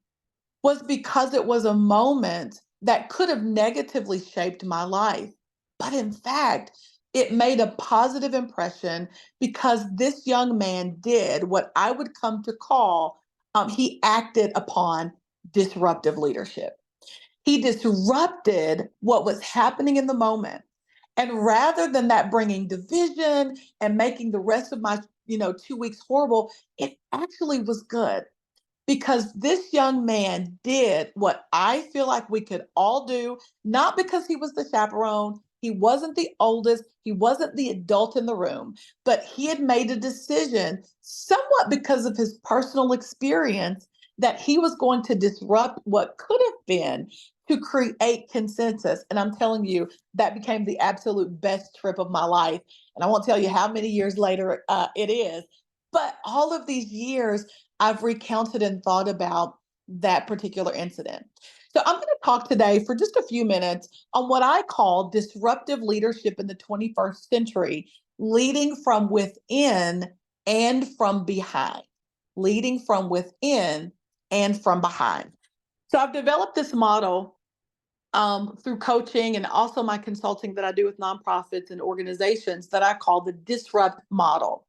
Speaker 5: was because it was a moment that could have negatively shaped my life. But in fact, it made a positive impression because this young man did what I would come to call, he acted upon disruptive leadership. He disrupted what was happening in the moment. And rather than that bringing division and making the rest of my 2 weeks horrible, it actually was good because this young man did what I feel like we could all do, not because he was the chaperone, he wasn't the oldest, he wasn't the adult in the room, but he had made a decision, somewhat because of his personal experience, that he was going to disrupt what could have been to create consensus. And I'm telling you, that became the absolute best trip of my life. And I won't tell you how many years later it is, but all of these years, I've recounted and thought about that particular incident. So I'm going to talk today for just a few minutes on what I call disruptive leadership in the 21st century, leading from within and from behind. Leading from within and from behind. So I've developed this model through coaching and also my consulting that I do with nonprofits and organizations that I call the Disrupt model.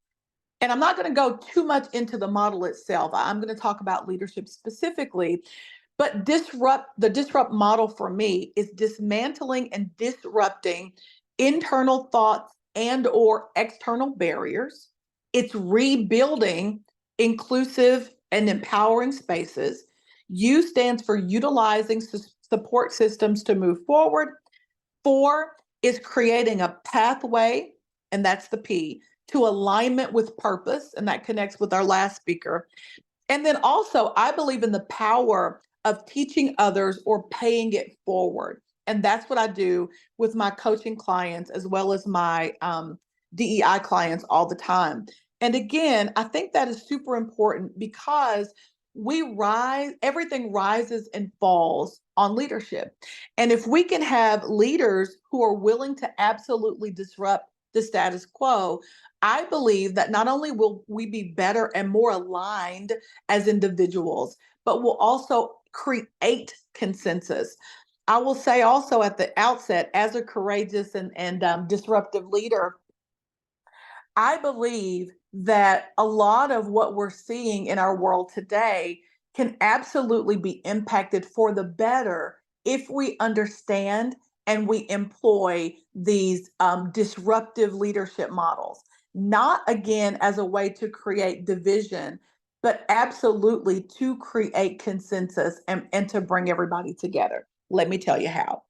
Speaker 5: And I'm not going to go too much into the model itself. I'm going to talk about leadership specifically, but the disrupt model for me is dismantling and disrupting internal thoughts and or external barriers. It's rebuilding inclusive and empowering spaces. U stands for utilizing support systems to move forward. 4 is creating a pathway, and that's the P, to alignment with purpose, and that connects with our last speaker. And then also, I believe in the power of teaching others or paying it forward. And that's what I do with my coaching clients as well as my DEI clients all the time. And again, I think that is super important because everything rises and falls on leadership. And if we can have leaders who are willing to absolutely disrupt the status quo, I believe that not only will we be better and more aligned as individuals, but we'll also create consensus. I will say also at the outset, as a courageous and disruptive leader, I believe that a lot of what we're seeing in our world today can absolutely be impacted for the better if we understand and we employ these disruptive leadership models, not again as a way to create division, but absolutely to create consensus and to bring everybody together. Let me tell you how.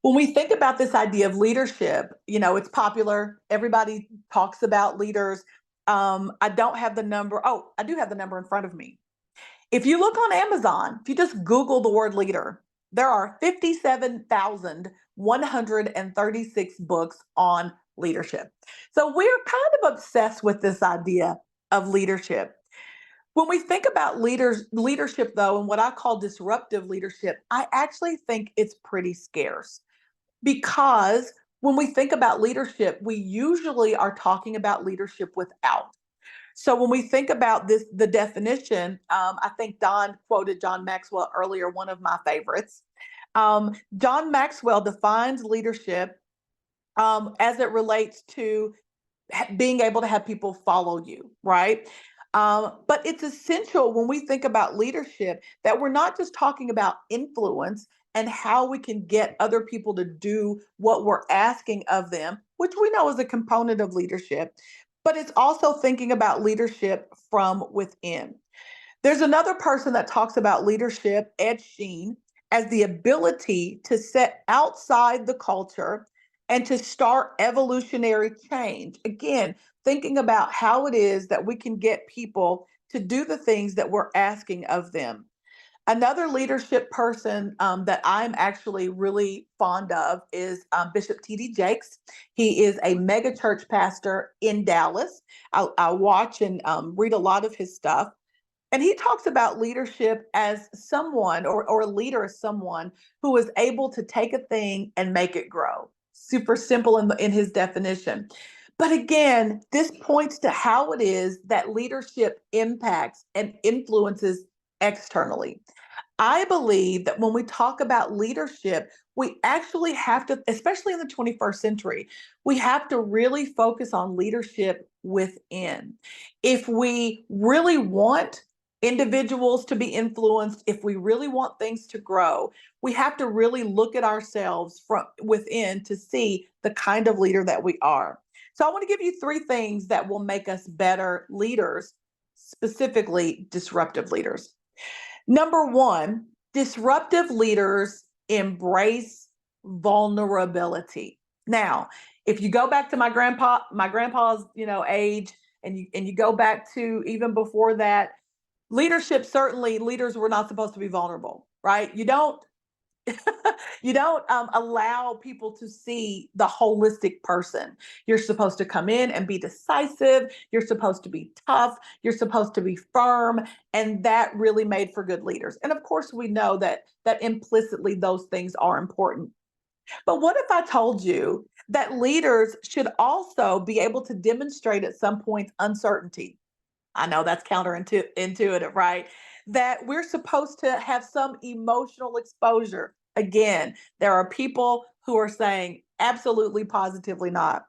Speaker 5: When we think about this idea of leadership, it's popular. Everybody talks about leaders. I don't have the number. Oh, I do have the number in front of me. If you look on Amazon, if you just Google the word leader, there are 57,136 books on leadership. So we're kind of obsessed with this idea of leadership. When we think about leadership, though, and what I call disruptive leadership, I actually think it's pretty scarce. Because when we think about leadership, we usually are talking about leadership without. So when we think about the definition, I think Don quoted John Maxwell earlier, one of my favorites. John Maxwell defines leadership as it relates to being able to have people follow you, right? But it's essential when we think about leadership that we're not just talking about influence and how we can get other people to do what we're asking of them, which we know is a component of leadership, but it's also thinking about leadership from within. There's another person that talks about leadership, Ed Sheen, as the ability to set outside the culture and to start evolutionary change. Again, thinking about how it is that we can get people to do the things that we're asking of them. Another leadership person that I'm actually really fond of is Bishop T.D. Jakes. He is a mega church pastor in Dallas. I watch and read a lot of his stuff. And he talks about leadership as someone, or a leader as someone who is able to take a thing and make it grow. Super simple in his definition. But again, this points to how it is that leadership impacts and influences externally. I believe that when we talk about leadership, we actually have to, especially in the 21st century, we have to really focus on leadership within. If we really want individuals to be influenced, if we really want things to grow, we have to really look at ourselves from within to see the kind of leader that we are. So I want to give you 3 things that will make us better leaders, specifically disruptive leaders. Number 1, disruptive leaders embrace vulnerability. Now, if you go back to my grandpa's, age, and you go back to even before that, leadership, certainly leaders were not supposed to be vulnerable, right? You don't you don't allow people to see the holistic person. You're supposed to come in and be decisive. You're supposed to be tough. You're supposed to be firm. And that really made for good leaders. And of course, we know that implicitly those things are important. But what if I told you that leaders should also be able to demonstrate at some point uncertainty? I know that's counterintuitive, right? That we're supposed to have some emotional exposure. Again, there are people who are saying absolutely, positively not.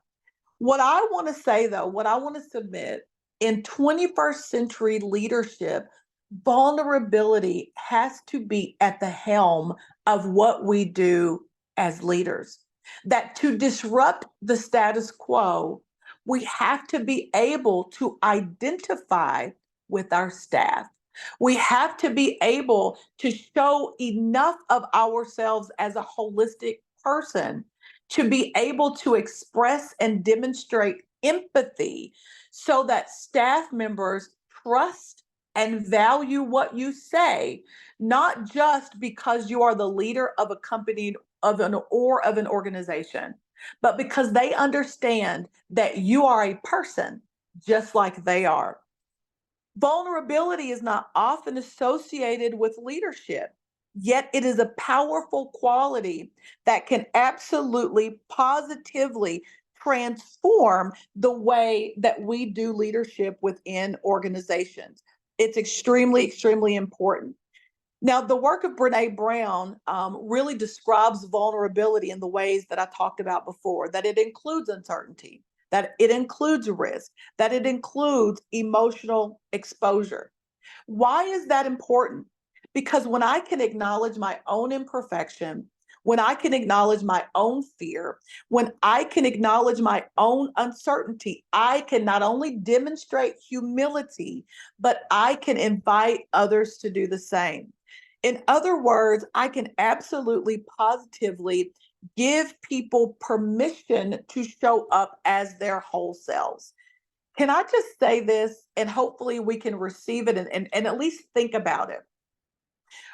Speaker 5: What I want to say, though, what I want to submit in 21st century leadership, vulnerability has to be at the helm of what we do as leaders. That to disrupt the status quo, we have to be able to identify with our staff. We have to be able to show enough of ourselves as a holistic person to be able to express and demonstrate empathy so that staff members trust and value what you say, not just because you are the leader of a company of an organization, but because they understand that you are a person just like they are. Vulnerability is not often associated with leadership, yet it is a powerful quality that can absolutely positively transform the way that we do leadership within organizations. It's extremely, extremely important. Now, the work of Brené Brown really describes vulnerability in the ways that I talked about before, that it includes uncertainty, that it includes risk, that it includes emotional exposure. Why is that important? Because when I can acknowledge my own imperfection, when I can acknowledge my own fear, when I can acknowledge my own uncertainty, I can not only demonstrate humility, but I can invite others to do the same. In other words, I can absolutely positively give people permission to show up as their whole selves. Can I just say this, and hopefully we can receive it and at least think about it?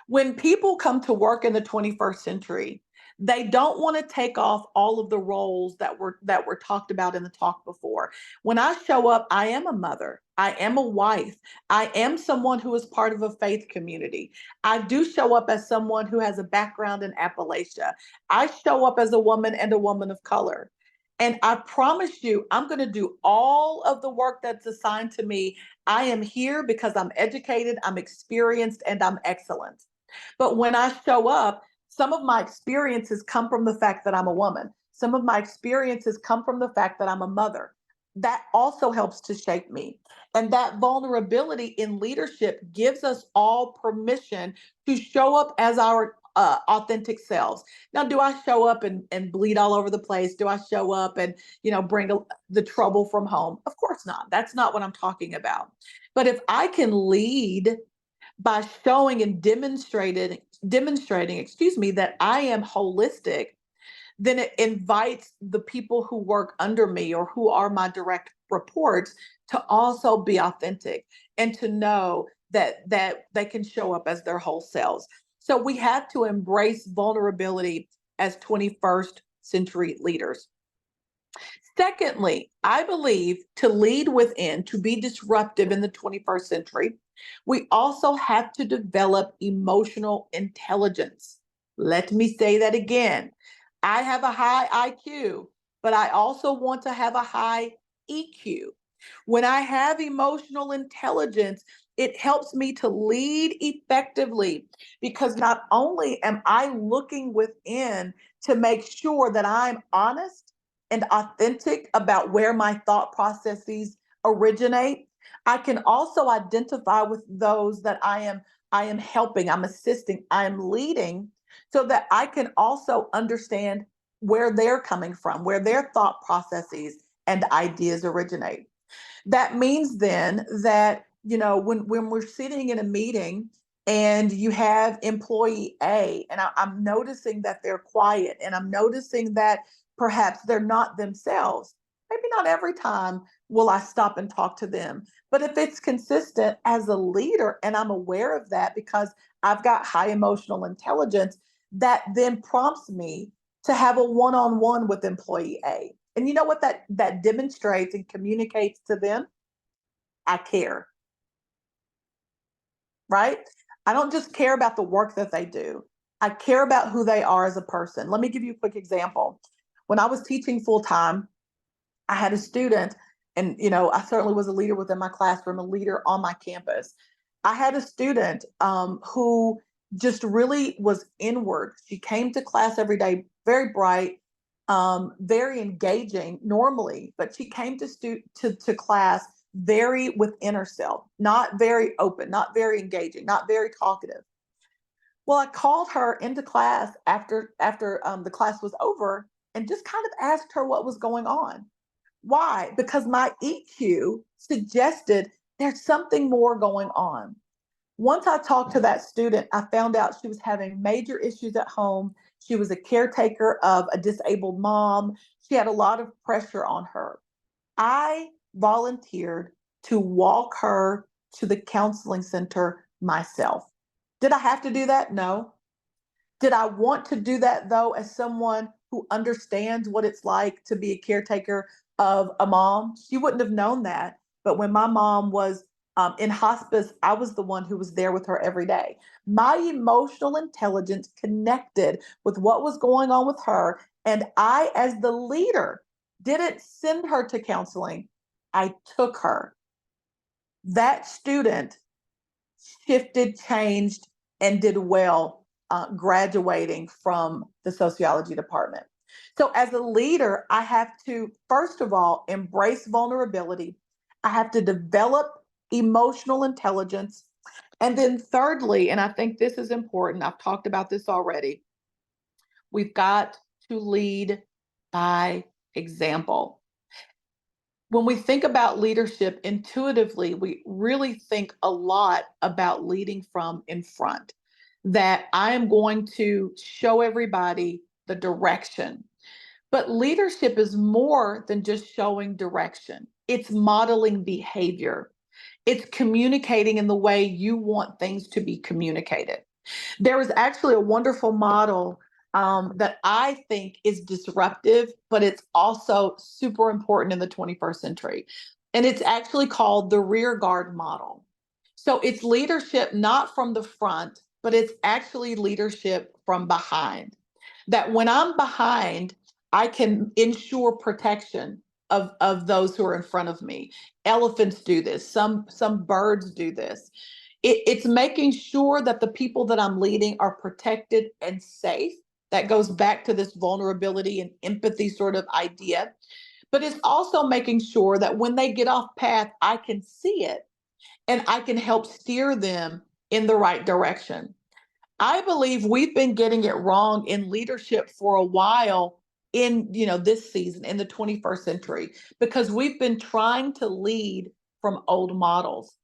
Speaker 5: When people come to work in the 21st century, they don't want to take off all of the roles that were talked about in the talk before. When I show up, I am a mother, I am a wife, I am someone who is part of a faith community. I do show up as someone who has a background in Appalachia. I show up as a woman and a woman of color. And I promise you, I'm going to do all of the work that's assigned to me. I am here because I'm educated, I'm experienced, and I'm excellent. But when I show up, some of my experiences come from the fact that I'm a woman. Some of my experiences come from the fact that I'm a mother. That also helps to shape me. And that vulnerability in leadership gives us all permission to show up as our authentic selves. Now, do I show up and bleed all over the place? Do I show up and, bring the trouble from home? Of course not. That's not what I'm talking about. But if I can lead by showing and demonstrating, that I am holistic, then it invites the people who work under me or who are my direct reports to also be authentic and to know that they can show up as their whole selves. So we have to embrace vulnerability as 21st century leaders. Secondly, I believe to lead within, to be disruptive in the 21st century, we also have to develop emotional intelligence. Let me say that again. I have a high IQ, but I also want to have a high EQ. When I have emotional intelligence, it helps me to lead effectively because not only am I looking within to make sure that I'm honest and authentic about where my thought processes originate, I can also identify with those that I am helping, I'm assisting, I'm leading so that I can also understand where they're coming from, where their thought processes and ideas originate. That means then that, when we're sitting in a meeting and you have employee A, and I'm noticing that they're quiet and I'm noticing that perhaps they're not themselves, maybe not every time will I stop and talk to them. But if it's consistent as a leader and I'm aware of that because I've got high emotional intelligence, that then prompts me to have a one-on-one with employee A. And you know what that demonstrates and communicates to them? I care, right? I don't just care about the work that they do. I care about who they are as a person. Let me give you a quick example. When I was teaching full time, I had a student, and I certainly was a leader within my classroom, a leader on my campus. I had a student who just really was inward. She came to class every day, very bright, very engaging normally, but she came to class very within herself, not very open, not very engaging, not very talkative. Well, I called her into class after the class was over and just kind of asked her what was going on. Why? Because my EQ suggested there's something more going on. Once I talked to that student, I found out she was having major issues at home. She was a caretaker of a disabled mom. She had a lot of pressure on her. I volunteered to walk her to the counseling center myself. Did I have to do that? No. Did I want to do that though, as someone who understands what it's like to be a caretaker of a mom? She wouldn't have known that. But when my mom was in hospice, I was the one who was there with her every day. My emotional intelligence connected with what was going on with her. And I, as the leader, didn't send her to counseling. I took her. That student shifted, changed, and did well graduating from the sociology department. So as a leader, I have to, first of all, embrace vulnerability. I have to develop emotional intelligence. And then thirdly, and I think this is important, I've talked about this already, we've got to lead by example. When we think about leadership intuitively, we really think a lot about leading from in front, that I am going to show everybody the direction. But leadership is more than just showing direction. It's modeling behavior. It's communicating in the way you want things to be communicated. There is actually a wonderful model that I think is disruptive, but it's also super important in the 21st century. And it's actually called the rear guard model. So it's leadership not from the front, but it's actually leadership from behind. That when I'm behind, I can ensure protection of those who are in front of me. Elephants do this, some birds do this. It's making sure that the people that I'm leading are protected and safe. That goes back to this vulnerability and empathy sort of idea. But it's also making sure that when they get off path, I can see it and I can help steer them in the right direction. I believe we've been getting it wrong in leadership for a while in, this season in the 21st century, because we've been trying to lead from old models.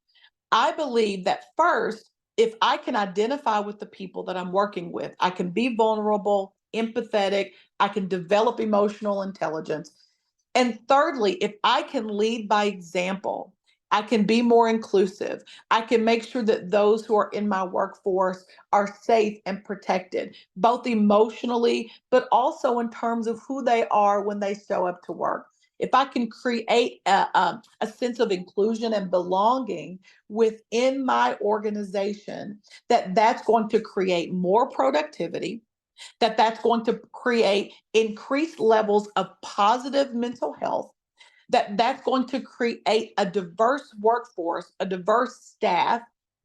Speaker 5: I believe that first, if I can identify with the people that I'm working with, I can be vulnerable, empathetic, I can develop emotional intelligence. And thirdly, if I can lead by example, I can be more inclusive. I can make sure that those who are in my workforce are safe and protected, both emotionally, but also in terms of who they are when they show up to work. If I can create a sense of inclusion and belonging within my organization, that's going to create more productivity, that's going to create increased levels of positive mental health, that's going to create a diverse workforce, a diverse staff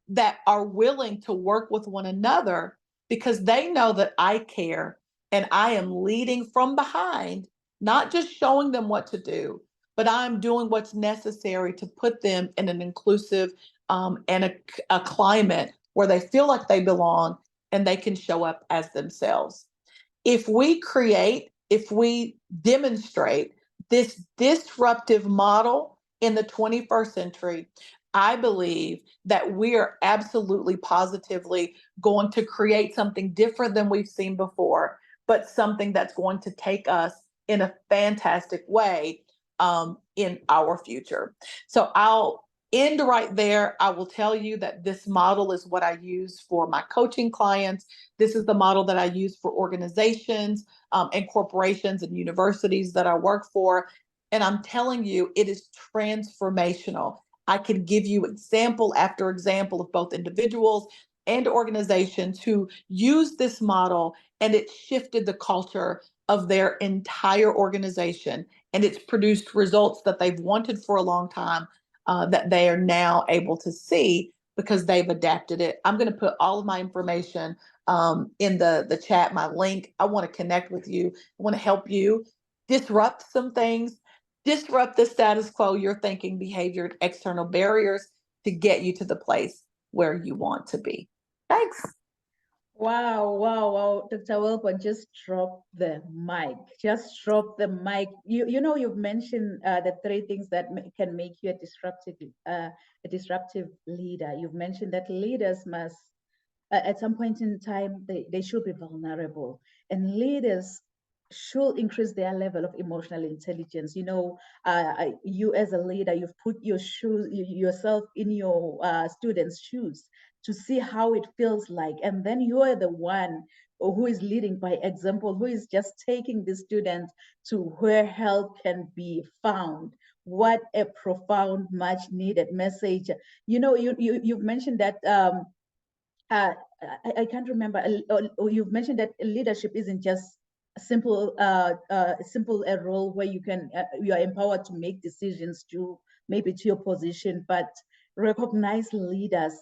Speaker 5: that are willing to work with one another because they know that I care and I am leading from behind, not just showing them what to do, but I'm doing what's necessary to put them in an inclusive and a climate where they feel like they belong and they can show up as themselves. If we demonstrate this disruptive model in the 21st century, I believe that we are absolutely positively going to create something different than we've seen before, but something that's going to take us in a fantastic way in our future. So I'll end right there. I will tell you that this model is what I use for my coaching clients. This is the model that I use for organizations and corporations and universities that I work for. And I'm telling you, it is transformational. I can give you example after example of both individuals and organizations who use this model, and it shifted the culture of their entire organization. And it's produced results that they've wanted for a long time that they are now able to see because they've adapted it. I'm going to put all of my information in the chat, my link. I want to connect with you. I want to help you disrupt some things, disrupt the status quo, your thinking, behavior, external barriers to get you to the place where you want to be. Thanks.
Speaker 2: Wow, wow, wow. Dr. Wilborn, just drop the mic. Just drop the mic. You know, you've mentioned the three things that can make you a disruptive leader. You've mentioned that leaders must, at some point in time, they should be vulnerable, and leaders should increase their level of emotional intelligence. You know, you as a leader, you've put yourself in your students' shoes to see how it feels like, and then you are the one who is leading by example, who is just taking the student to where help can be found. What a profound, much needed message. You know, you've mentioned that I can't remember. You've mentioned that leadership isn't just a simple a role where you are empowered to make decisions to maybe to your position, but recognize leaders.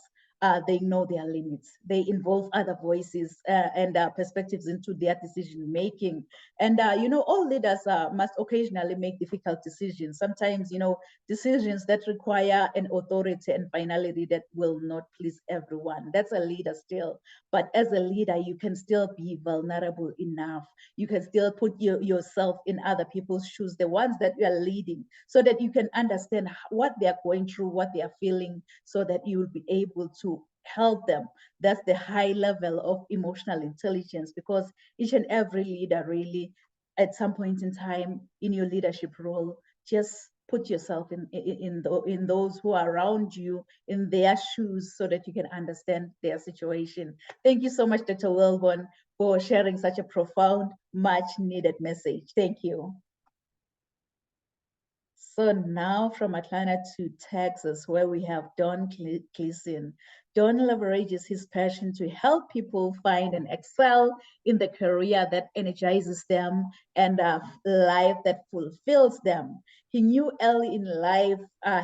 Speaker 2: They know their limits. They involve other voices and perspectives into their decision making. And you know, all leaders must occasionally make difficult decisions. Sometimes, you know, decisions that require an authority and finality that will not please everyone. That's a leader still. But as a leader, you can still be vulnerable enough. You can still put yourself in other people's shoes, the ones that you are leading, so that you can understand what they are going through, what they are feeling, so that you will be able to help them. That's the high level of emotional intelligence, because each and every leader really, at some point in time in your leadership role, just put yourself in those who are around you, in their shoes, so that you can understand their situation. Thank you so much, Dr. Wilborn, for sharing such a profound, much needed message. Thank you. So now from Atlanta to Texas, where we have Don Gleason. Don leverages his passion to help people find and excel in the career that energizes them and a life that fulfills them. He knew early in life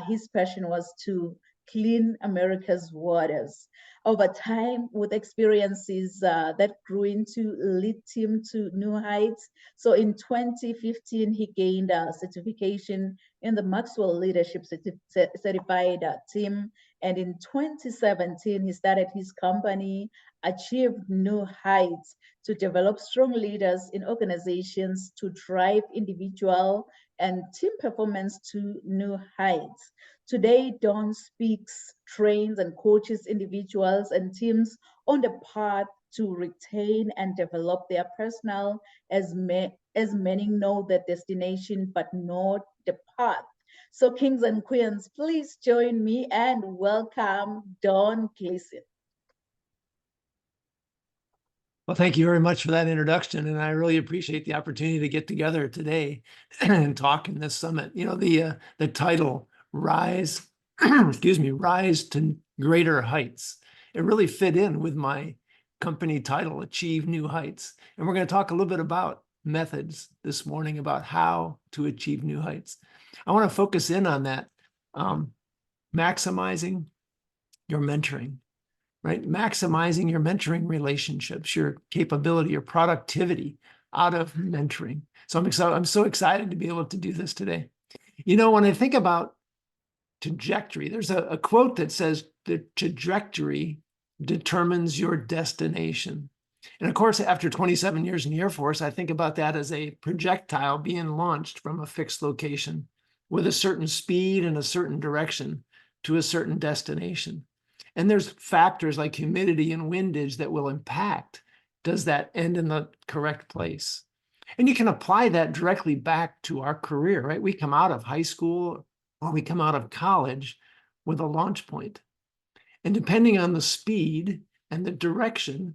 Speaker 2: his passion was to clean America's waters. Over time, with experiences that grew into lead him to new heights. So in 2015, he gained a certification in the Maxwell Leadership Certified Team. And in 2017, he started his company, Achieved New Heights, to develop strong leaders in organizations to drive individual and team performance to new heights. Today, Don speaks, trains, and coaches individuals and teams on the path to retain and develop their personal, as many know the destination, but not the path. So kings and queens, please join me and welcome Don Gleason.
Speaker 6: Well, thank you very much for that introduction, and I really appreciate the opportunity to get together today and talk in this summit. You know, the title, Rise, excuse me, Rise to Greater Heights. It really fit in with my company title, Achieve New Heights. And we're going to talk a little bit about methods this morning, about how to achieve new heights. I want to focus in on that, maximizing your mentoring. Right? Maximizing your mentoring relationships, your capability, your productivity out of mentoring. So I'm so excited to be able to do this today. You know, when I think about trajectory, there's a quote that says the trajectory determines your destination. And of course, after 27 years in the Air Force, I think about that as a projectile being launched from a fixed location with a certain speed and a certain direction to a certain destination. And there's factors like humidity and windage that will impact, does that end in the correct place? And you can apply that directly back to our career, right? We come out of high school or we come out of college with a launch point. And depending on the speed and the direction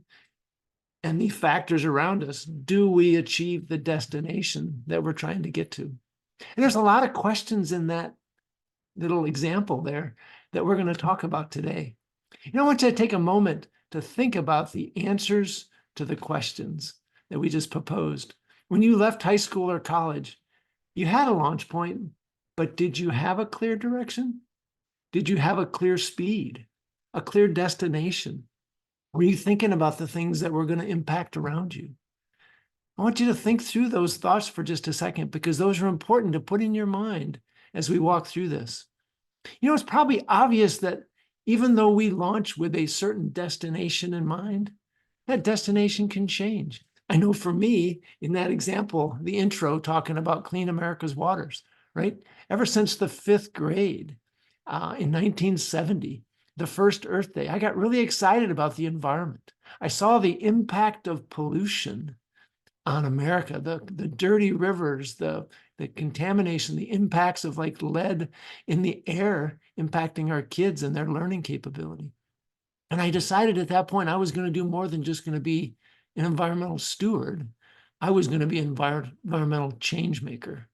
Speaker 6: and the factors around us, do we achieve the destination that we're trying to get to? And there's a lot of questions in that little example there that we're going to talk about today. You know, I want you to take a moment to think about the answers to the questions that we just proposed. When you left high school or college, you had a launch point, but did you have a clear direction? Did you have a clear speed, a clear destination? Were you thinking about the things that were going to impact around you? I want you to think through those thoughts for just a second, because those are important to put in your mind as we walk through this. You know, it's probably obvious that even though we launch with a certain destination in mind, that destination can change. I know for me, in that example, the intro talking about Clean America's Waters, right? Ever since the 5th grade in 1970, the first Earth Day, I got really excited about the environment. I saw the impact of pollution on America, the dirty rivers, the contamination, the impacts of like lead in the air impacting our kids and their learning capability. And I decided at that point I was going to do more than just going to be an environmental steward. I was going to be an environmental change maker.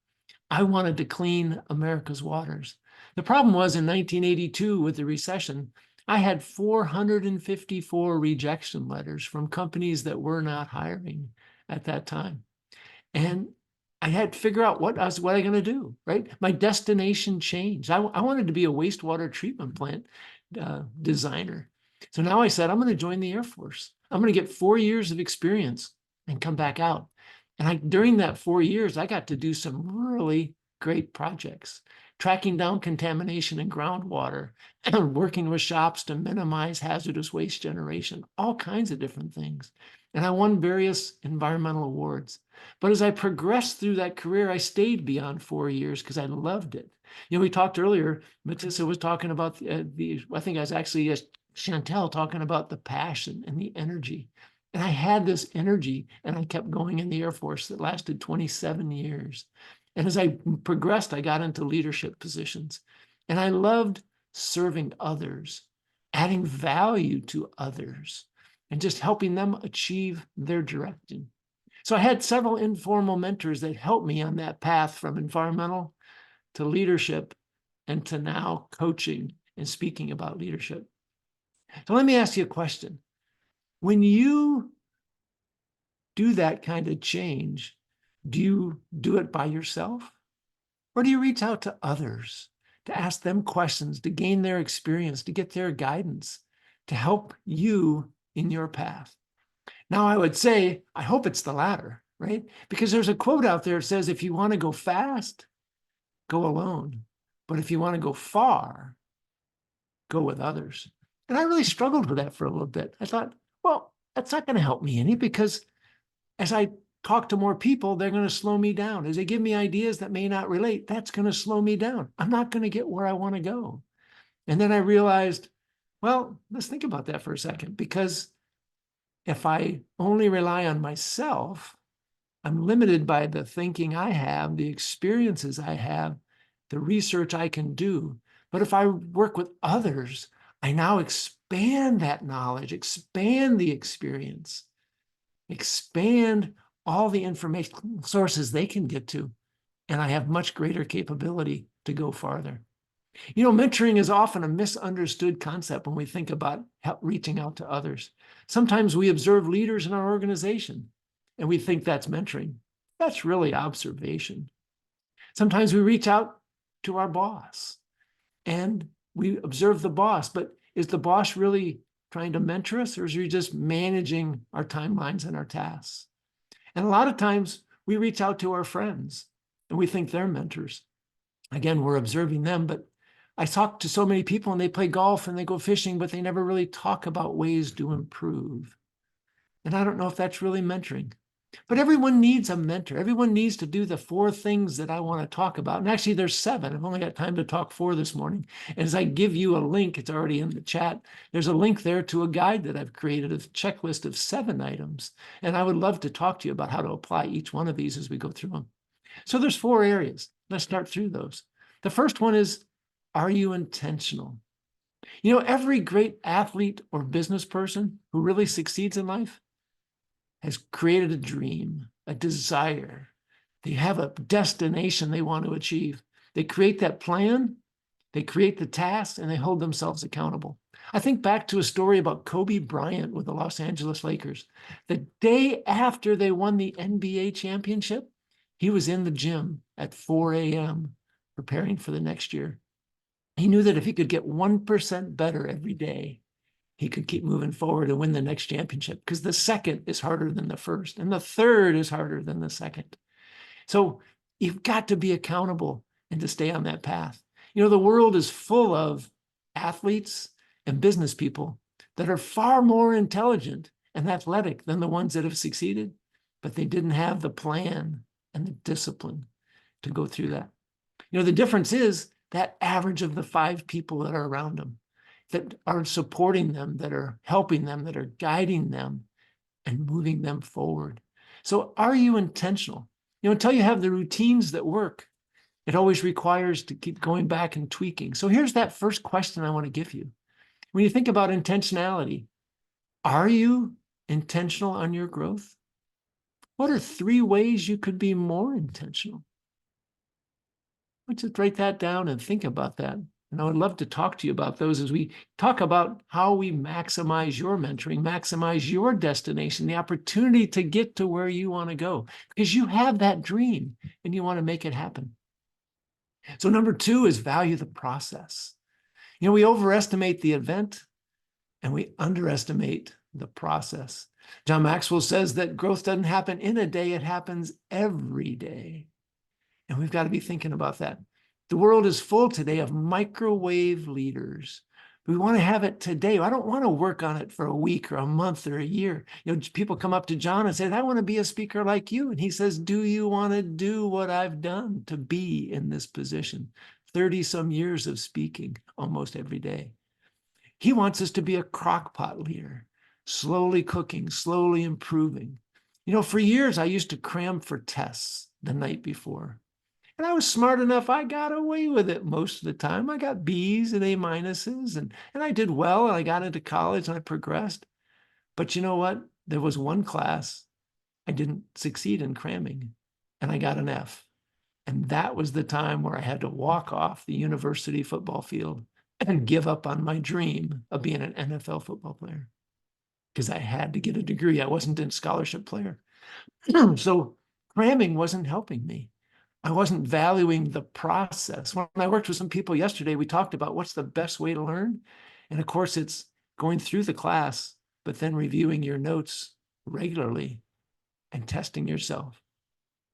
Speaker 6: I wanted to clean America's waters. The problem was in 1982 with the recession, I had 454 rejection letters from companies that were not hiring at that time. And I had to figure out what I was going to do, right? My destination changed. I wanted to be a wastewater treatment plant designer. So now I said, I'm going to join the Air Force. I'm going to get 4 years of experience and come back out. And during that 4 years, I got to do some really great projects, tracking down contamination in groundwater, working with shops to minimize hazardous waste generation, all kinds of different things. And I won various environmental awards. But as I progressed through that career, I stayed beyond 4 years because I loved it. You know, we talked earlier, Matissa was talking about I think I was actually Chantel talking about the passion and the energy. And I had this energy and I kept going in the Air Force that lasted 27 years. And as I progressed, I got into leadership positions. And I loved serving others, adding value to others, and just helping them achieve their direction. So I had several informal mentors that helped me on that path from environmental to leadership and to now coaching and speaking about leadership. So let me ask you a question. When you do that kind of change, do you do it by yourself? Or do you reach out to others to ask them questions, to gain their experience, to get their guidance, to help you in your path? Now, I would say, I hope it's the latter, right? Because there's a quote out there that says, if you want to go fast, go alone. But if you want to go far, go with others. And I really struggled with that for a little bit. I thought, well, that's not going to help me any, because as I talk to more people, they're going to slow me down. As they give me ideas that may not relate, that's going to slow me down. I'm not going to get where I want to go. And then I realized, well, let's think about that for a second, because if I only rely on myself, I'm limited by the thinking I have, the experiences I have, the research I can do. But if I work with others, I now expand that knowledge, expand the experience, expand all the information sources they can get to, and I have much greater capability to go farther. You know, mentoring is often a misunderstood concept when we think about reaching out to others. Sometimes we observe leaders in our organization and we think that's mentoring. That's really observation. Sometimes we reach out to our boss and we observe the boss, but is the boss really trying to mentor us, or is he just managing our timelines and our tasks? And a lot of times we reach out to our friends and we think they're mentors. Again, we're observing them, but I talk to so many people and they play golf and they go fishing, but they never really talk about ways to improve. And I don't know if that's really mentoring. But everyone needs a mentor. Everyone needs to do the 4 things that I want to talk about. And actually, there's 7. I've only got time to talk 4 this morning. And as I give you a link, it's already in the chat. There's a link there to a guide that I've created, a checklist of 7 items. And I would love to talk to you about how to apply each one of these as we go through them. So there's 4 areas. Let's start through those. The first one is, are you intentional? You know, every great athlete or business person who really succeeds in life has created a dream, a desire. They have a destination they want to achieve. They create that plan, they create the task, and they hold themselves accountable. I think back to a story about Kobe Bryant with the Los Angeles Lakers. The day after they won the NBA championship, he was in the gym at 4 a.m. preparing for the next year. He knew that if he could get 1% better every day, he could keep moving forward and win the next championship, because the second is harder than the first, and the third is harder than the second. So you've got to be accountable and to stay on that path. You know, the world is full of athletes and business people that are far more intelligent and athletic than the ones that have succeeded, but they didn't have the plan and the discipline to go through that. You know, the difference is that average of the 5 people that are around them, that are supporting them, that are helping them, that are guiding them and moving them forward. So are you intentional? You know, until you have the routines that work, it always requires to keep going back and tweaking. So here's that first question I want to give you. When you think about intentionality, are you intentional on your growth? What are 3 ways you could be more intentional? Let's just write that down and think about that. And I would love to talk to you about those as we talk about how we maximize your mentoring, maximize your destination, the opportunity to get to where you want to go, because you have that dream and you want to make it happen. So number 2 is value the process. You know, we overestimate the event and we underestimate the process. John Maxwell says that growth doesn't happen in a day, it happens every day. And we've got to be thinking about that. The world is full today of microwave leaders. We want to have it today. I don't want to work on it for a week or a month or a year. You know, people come up to John and say, I want to be a speaker like you. And he says, do you want to do what I've done to be in this position? 30 some years of speaking almost every day. He wants us to be a crock-pot leader, slowly cooking, slowly improving. You know, for years, I used to cram for tests the night before. And I was smart enough, I got away with it most of the time. I got B's and A minuses, and I did well, and I got into college and I progressed. But you know what? There was one class I didn't succeed in cramming, and I got an F. And that was the time where I had to walk off the university football field and give up on my dream of being an NFL football player, because I had to get a degree. I wasn't a scholarship player. So cramming wasn't helping me. I wasn't valuing the process. When I worked with some people yesterday, we talked about what's the best way to learn. And of course, it's going through the class, but then reviewing your notes regularly and testing yourself.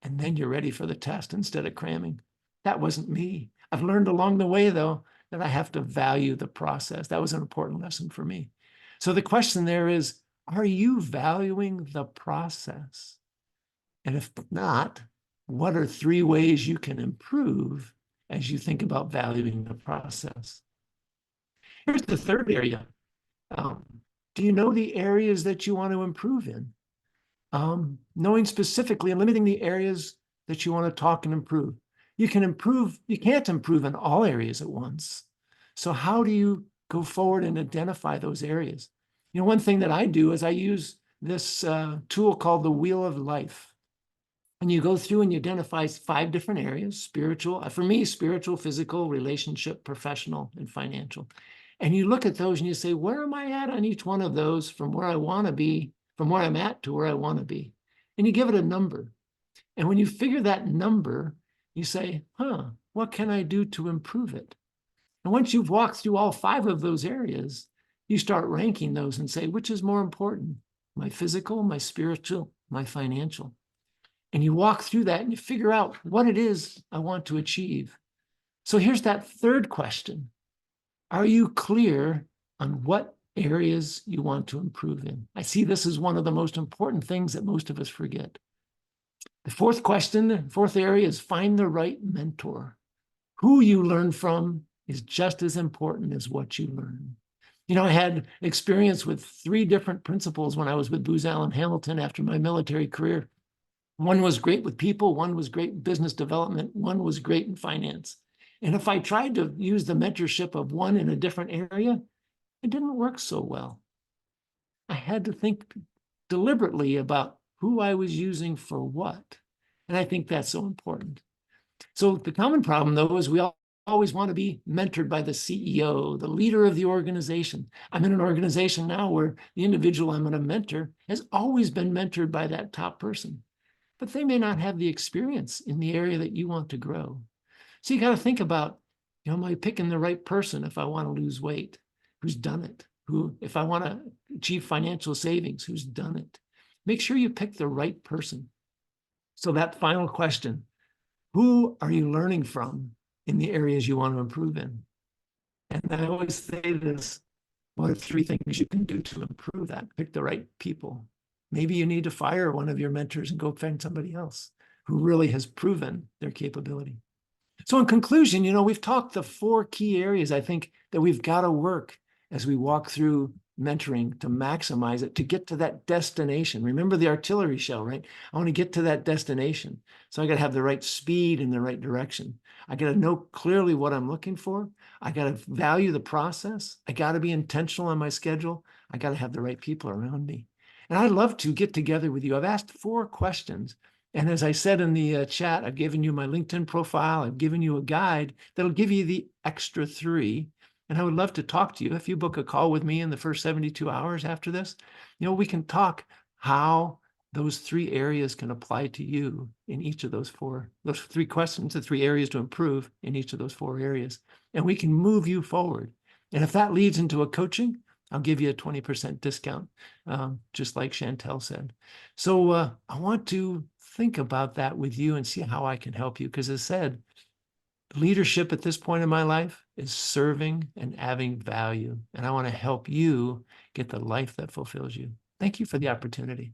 Speaker 6: And then you're ready for the test instead of cramming. That wasn't me. I've learned along the way, though, that I have to value the process. That was an important lesson for me. So the question there is, are you valuing the process? And if not, what are 3 ways you can improve as you think about valuing the process? Here's the third area. Do you know the areas that you want to improve in? Knowing specifically and limiting the areas that you want to talk and improve. You can improve, you can't improve in all areas at once. So how do you go forward and identify those areas? You know, one thing that I do is I use this tool called the Wheel of Life. And you go through and you identify 5 different areas: spiritual, for me, spiritual, physical, relationship, professional, and financial. And you look at those and you say, where am I at on each one of those from where I want to be, from where I'm at to where I want to be? And you give it a number. And when you figure that number, you say, what can I do to improve it? And once you've walked through all 5 of those areas, you start ranking those and say, which is more important? My physical, my spiritual, my financial. And you walk through that and you figure out what it is I want to achieve. So here's that third question. Are you clear on what areas you want to improve in? I see this as one of the most important things that most of us forget. The fourth question, the fourth area is find the right mentor. Who you learn from is just as important as what you learn. You know, I had experience with 3 different principals when I was with Booz Allen Hamilton after my military career. One was great with people, one was great in business development, one was great in finance. And if I tried to use the mentorship of one in a different area, it didn't work so well. I had to think deliberately about who I was using for what. And I think that's so important. So the common problem, though, is we always want to be mentored by the CEO, the leader of the organization. I'm in an organization now where the individual I'm going to mentor has always been mentored by that top person, but they may not have the experience in the area that you want to grow. So you got to think about, you know, am I picking the right person if I want to lose weight? Who's done it? Who, if I want to achieve financial savings, who's done it? Make sure you pick the right person. So that final question, who are you learning from in the areas you want to improve in? And I always say this, what are 3 things you can do to improve that? Pick the right people. Maybe you need to fire one of your mentors and go find somebody else who really has proven their capability. So in conclusion, you know, we've talked the 4 key areas I think that we've got to work as we walk through mentoring to maximize it, to get to that destination. Remember the artillery shell, right? I want to get to that destination. So I got to have the right speed and the right direction. I got to know clearly what I'm looking for. I got to value the process. I got to be intentional on my schedule. I got to have the right people around me. And I'd love to get together with you. I've asked 4 questions. And as I said in the chat, I've given you my LinkedIn profile. I've given you a guide that'll give you the extra 3. And I would love to talk to you. If you book a call with me in the first 72 hours after this, you know, we can talk how those 3 areas can apply to you in each of those 3 questions, the 3 areas to improve in each of those 4 areas. And we can move you forward. And if that leads into a coaching, I'll give you a 20% discount, just like Chantel said. So I want to think about that with you and see how I can help you. Because as I said, leadership at this point in my life is serving and adding value. And I want to help you get the life that fulfills you. Thank you for the opportunity.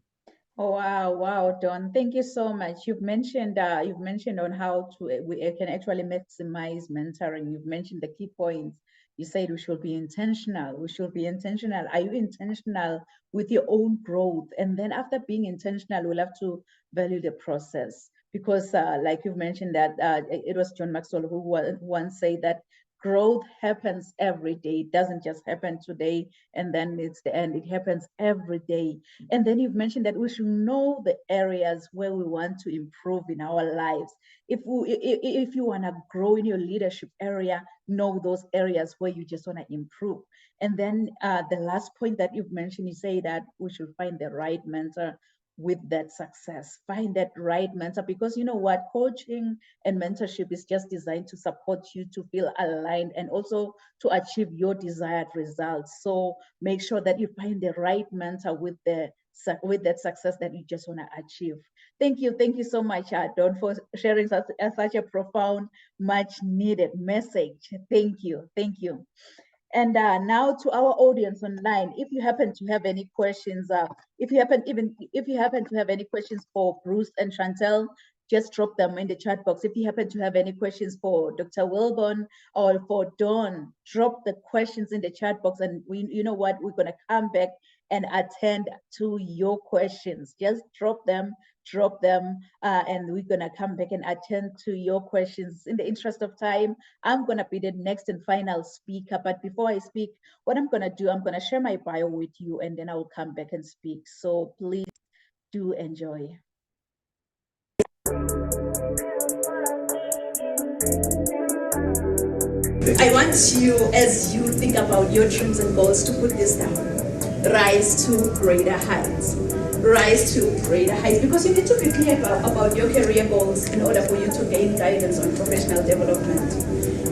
Speaker 2: Oh, wow, Don. Thank you so much. You've mentioned on how we can actually maximize mentoring. You've mentioned the key points. You said we should be intentional. We should be intentional. Are you intentional with your own growth? And then after being intentional, we'll have to value the process. Because like you've mentioned that it was John Maxwell who once said that growth happens every day. It doesn't just happen today and then it's the end. It happens every day. And then you've mentioned that we should know the areas where we want to improve in our lives. If you want to grow in your leadership area, know those areas where you just want to improve. And then the last point that you've mentioned, you say that we should find the right mentor with that success. Find that right mentor, because you know what, coaching and mentorship is just designed to support you to feel aligned and also to achieve your desired results. So make sure that you find the right mentor with that success that you just want to achieve. Thank you so much, Don, for sharing such a profound, much needed message. Thank you. And now to our audience online, if you happen to have any questions, if you happen to have any questions for Bruce and Chantel, just drop them in the chat box. If you happen to have any questions for Dr. Wilborn or for Dawn, drop the questions in the chat box, and you know what, we're going to come back and attend to your questions. Just drop them, and we're going to come back and attend to your questions. In the interest of time, I'm going to be the next and final speaker. But before I speak, what I'm going to do, I'm going to share my bio with you, and then I will come back and speak. So please do enjoy.
Speaker 7: I want you, as you think about your dreams and goals, to put this down. Rise to greater heights. Rise to greater heights, because you need to be clear about your career goals in order for you to gain guidance on professional development.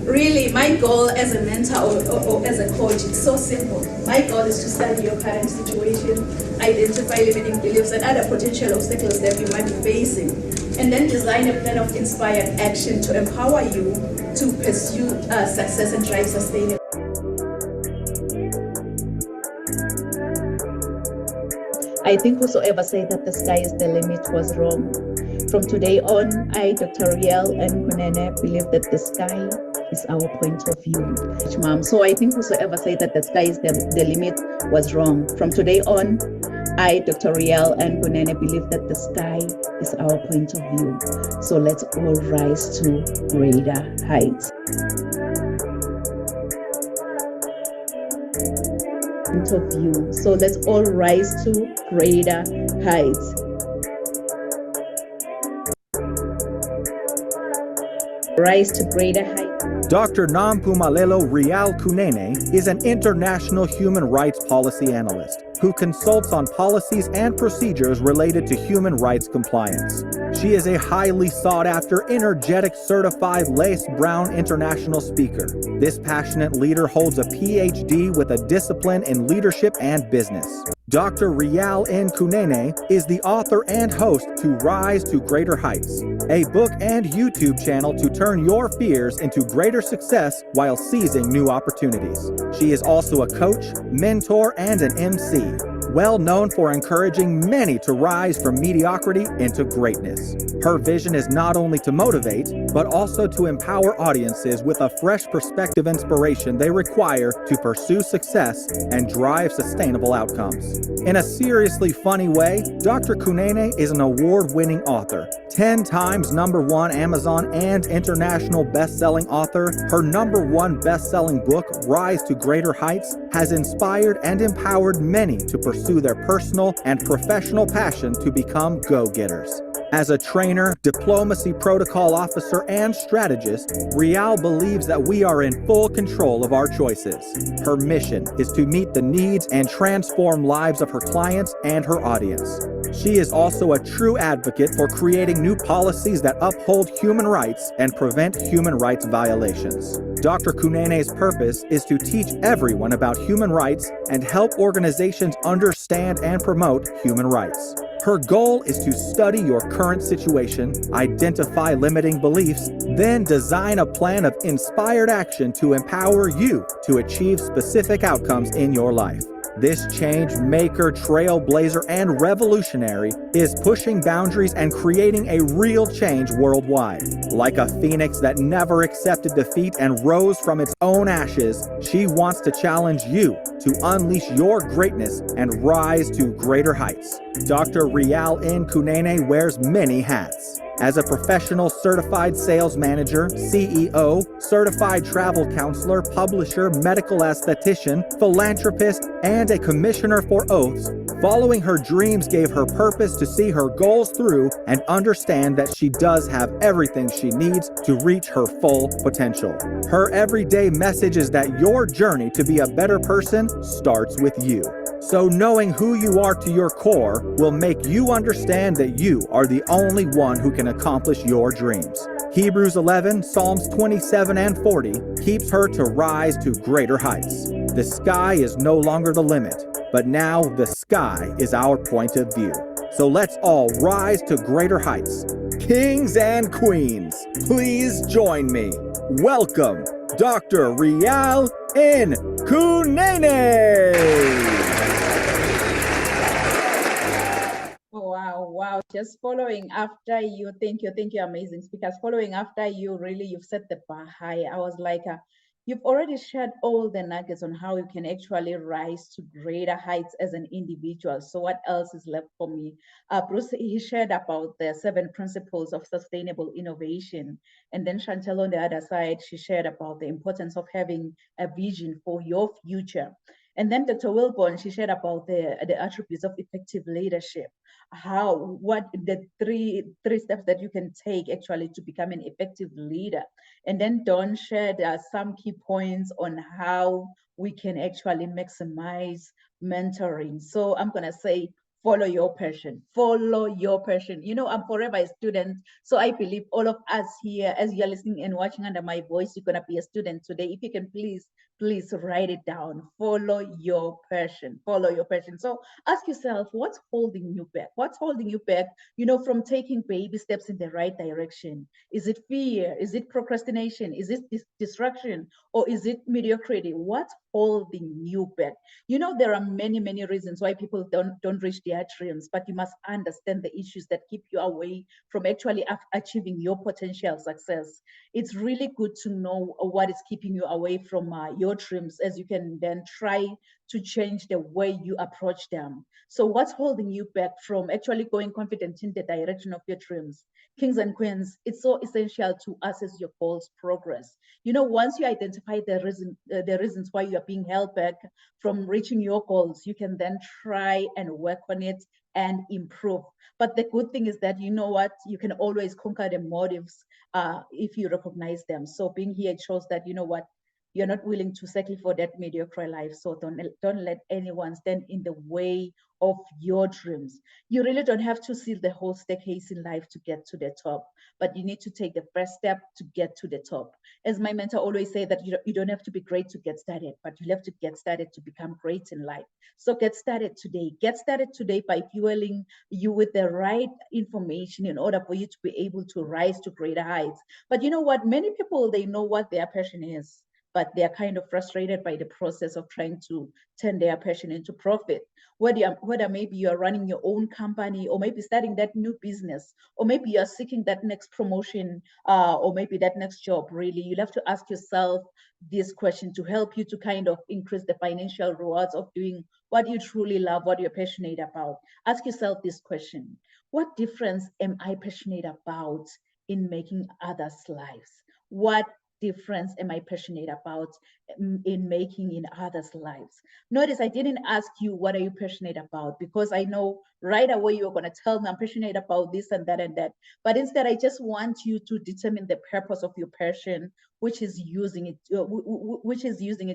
Speaker 7: Really, my goal as a mentor or as a coach is so simple. My goal is to study your current situation, identify limiting beliefs and other potential obstacles that you might be facing, and then design a plan of inspired action to empower you to pursue success and drive sustainable.
Speaker 2: I think whosoever said that the sky is the limit was wrong. From today on, I, Dr. Riel and Kunene, believe that the sky is our point of view. Mom. So I think whosoever said that the sky is the limit was wrong. From today on, I, Dr. Riel and Kunene, believe that the sky is our point of view. So let's all rise to greater heights. Point of view. So let's all rise to greater heights. Rise to greater heights.
Speaker 8: Dr. Nampumelelo Rial Kunene is an international human rights policy analyst who consults on policies and procedures related to human rights compliance. She is a highly sought-after, energetic, certified Lace Brown international speaker. This passionate leader holds a PhD with a discipline in leadership and business. Dr. Rial N. Kunene is the author and host to Rise to Greater Heights, a book and YouTube channel to turn your fears into greater success while seizing new opportunities. She is also a coach, mentor, and an MC, well known for encouraging many to rise from mediocrity into greatness. Her vision is not only to motivate, but also to empower audiences with a fresh perspective inspiration they require to pursue success and drive sustainable outcomes. In a seriously funny way, Dr. Kunene is an award-winning author, 10 times #1 Amazon and international best-selling author. Her #1 best-selling book, Rise to Greater Heights, has inspired and empowered many to pursue their personal and professional passion to become go-getters. As a trainer, diplomacy protocol officer, and strategist, Rial believes that we are in full control of our choices. Her mission is to meet the needs and transform lives of her clients and her audience. She is also a true advocate for creating new policies that uphold human rights and prevent human rights violations. Dr. Kunene's purpose is to teach everyone about human rights and help organizations understand and promote human rights. Her goal is to study your current situation, identify limiting beliefs, then design a plan of inspired action to empower you to achieve specific outcomes in your life. This change maker, trailblazer, and revolutionary is pushing boundaries and creating a real change worldwide. Like a phoenix that never accepted defeat and rose from its own ashes, she wants to challenge you to unleash your greatness and rise to greater heights. Dr. Rial N. Kunene wears many hats. As a professional certified sales manager, CEO, certified travel counselor, publisher, medical esthetician, philanthropist, and a commissioner for oaths, following her dreams gave her purpose to see her goals through and understand that she does have everything she needs to reach her full potential. Her everyday message is that your journey to be a better person starts with you. So knowing who you are to your core will make you understand that you are the only one who can accomplish your dreams. Hebrews 11, Psalms 27 and 40 keeps her to rise to greater heights. The sky is no longer the limit, but now the sky is our point of view. So let's all rise to greater heights. Kings and queens, please join me. Welcome, Dr. Rial N. Kunene.
Speaker 2: Wow. Just following after you, thank you, amazing speakers. Following after you, really, you've set the bar high. I was like, you've already shared all the nuggets on how you can actually rise to greater heights as an individual. So what else is left for me? Bruce, he shared about the 7 principles of sustainable innovation. And then Chantel on the other side, she shared about the importance of having a vision for your future. And then Dr. Wilborn, she shared about the attributes of effective leadership, what the three steps that you can take actually to become an effective leader. And then Dawn shared some key points on how we can actually maximize mentoring. So I'm gonna say, follow your passion, follow your passion. You know, I'm forever a student. So I believe all of us here, as you're listening and watching under my voice, you're gonna be a student today. If you can please write it down. Follow your passion, follow your passion. So ask yourself, what's holding you back? What's holding you back, you know, from taking baby steps in the right direction? Is it fear? Is it procrastination? Is it distraction? Or is it mediocrity? What's holding you back? You know, there are many, many reasons why people don't reach their dreams, but you must understand the issues that keep you away from actually achieving your potential success. It's really good to know what is keeping you away from your dreams, as you can then try to change the way you approach them. So what's holding you back from actually going confident in the direction of your dreams? Kings and queens, it's so essential to assess your goals' progress. You know, once you identify the reasons why you are being held back from reaching your goals, you can then try and work on it and improve. But the good thing is that, you know what, you can always conquer the motives if you recognize them. So being here shows that, you know what, you're not willing to settle for that mediocre life. So don't let anyone stand in the way of your dreams. You really don't have to see the whole staircase in life to get to the top, but you need to take the first step to get to the top. As my mentor always say, that you don't have to be great to get started, but you have to get started to become great in life. So get started today. Get started today by fueling you with the right information in order for you to be able to rise to greater heights. But you know what? Many people, they know what their passion is, but they're kind of frustrated by the process of trying to turn their passion into profit. Whether maybe you're running your own company, or maybe starting that new business, or maybe you're seeking that next promotion, or maybe that next job, really, you'll have to ask yourself this question to help you to kind of increase the financial rewards of doing what you truly love, what you're passionate about. Ask yourself this question: what difference am I passionate about in making others' lives? What difference am I passionate about in making in others' lives? Notice I didn't ask you, what are you passionate about? Because I know right away you're going to tell me I'm passionate about this and that and that. But instead, I just want you to determine the purpose of your passion, which is using it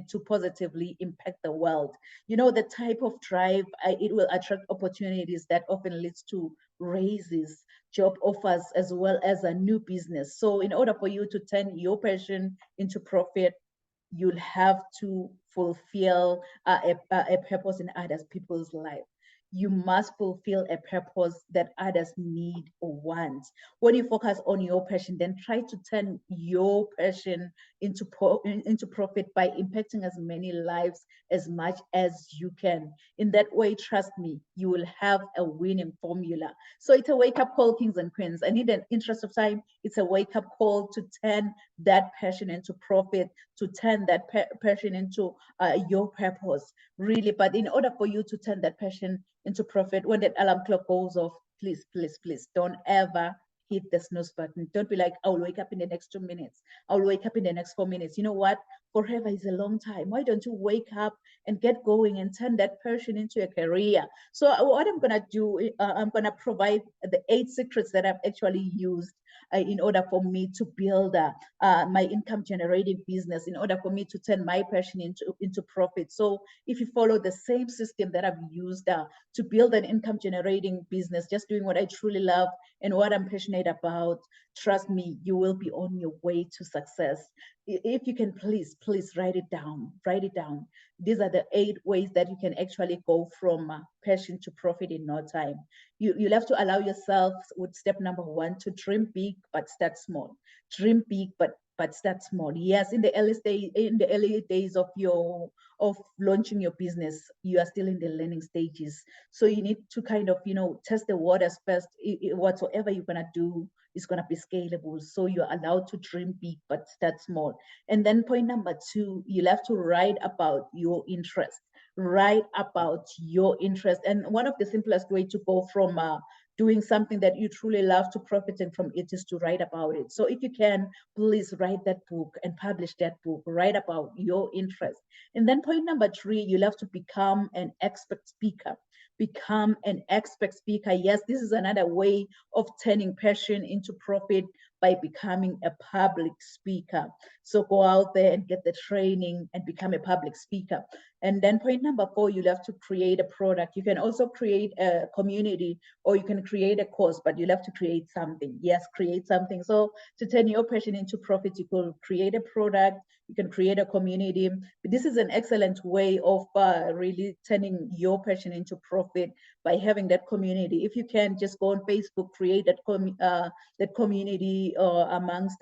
Speaker 2: to positively impact the world. You know, the type of drive, it will attract opportunities that often leads to raises, job offers, as well as a new business. So in order for you to turn your passion into profit, you'll have to fulfill a purpose in other people's life. You must fulfill a purpose that others need or want. When you focus on your passion, then try to turn your passion into profit by impacting as many lives as much as you can. In that way, trust me, you will have a winning formula. So it's a wake-up call, kings and queens. And in the interest of time, it's a wake-up call to turn that passion into profit, to turn that passion into your purpose, really. But in order for you to turn that passion into profit, when that alarm clock goes off, please, please, please don't ever hit the snooze button. Don't be like, I'll wake up in the next 2 minutes. I'll wake up in the next 4 minutes. You know what? Forever is a long time. Why don't you wake up and get going and turn that passion into a career? So what I'm going to do, I'm going to provide the 8 secrets that I've actually used in order for me to build my income generating business, in order for me to turn my passion into profit. So if you follow the same system that I've used to build an income generating business, just doing what I truly love and what I'm passionate about, trust me, you will be on your way to success. If you can, please write it down. Write it down. These are the 8 ways that you can actually go from passion to profit in no time. You'll have to allow yourself, with step number 1, to dream big, but start small. Dream big, but but start small. Yes, in the early days of launching your business, you are still in the learning stages. So you need to kind of, test the waters first. Whatsoever you're gonna do is gonna be scalable. So you're allowed to dream big, but start small. And then point number 2, you'll have to write about your interest. Write about your interest. And one of the simplest way to go from doing something that you truly love to profiting from it is to write about it. So if you can, please write that book and publish that book. Write about your interest. And then point number 3, you'll have to become an expert speaker. Become an expert speaker. Yes, this is another way of turning passion into profit by becoming a public speaker. So go out there and get the training and become a public speaker. And then point number 4, you'll have to create a product. You can also create a community, or you can create a course, but you'll have to create something. Yes, create something. So to turn your passion into profit, you could create a product, you can create a community. But this is an excellent way of really turning your passion into profit by having that community. If you can, just go on Facebook, create that community amongst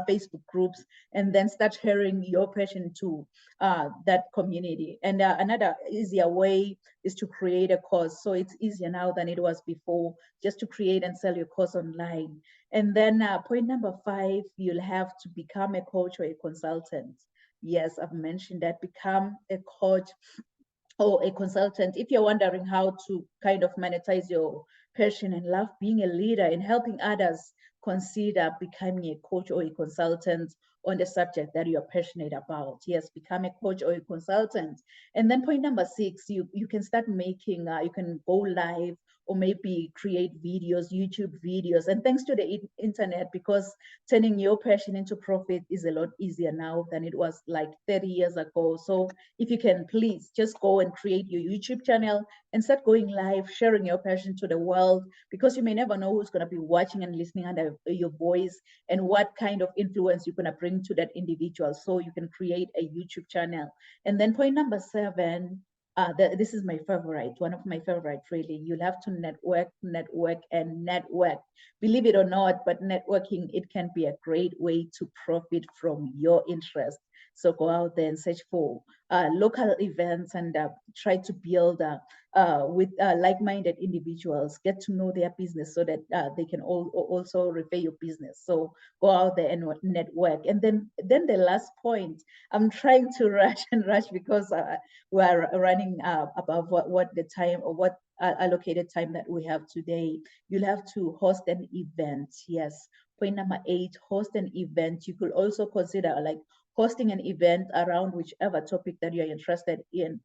Speaker 2: Facebook groups, and then start sharing your passion to that community. And another easier way is to create a course. So it's easier now than it was before, just to create and sell your course online. And then point number 5, you'll have to become a coach or a consultant. Yes, I've mentioned that. Become a coach or a consultant. If you're wondering how to kind of monetize your passion and love being a leader and helping others, consider becoming a coach or a consultant on the subject that you're passionate about. Yes, become a coach or a consultant. And then point number 6, you can start making, you can go live or maybe create videos, YouTube videos. And thanks to the internet, because turning your passion into profit is a lot easier now than it was like 30 years ago. So if you can, please just go and create your YouTube channel and start going live, sharing your passion to the world, because you may never know who's going to be watching and listening under your voice and what kind of influence you're going to bring to that individual. So you can create a YouTube channel. And then point number 7, this is my favorite, one of my favorite, really. You'll have to network. Believe it or not, but networking, it can be a great way to profit from your interest. So go out there and search for local events and try to build with like-minded individuals, get to know their business so that they can also refer your business. So go out there and network. And then the last point, I'm trying to rush because we are running above what the time or what allocated time that we have today. You'll have to host an event. Yes. Point number 8, host an event. You could also consider like hosting an event around whichever topic that you're interested in.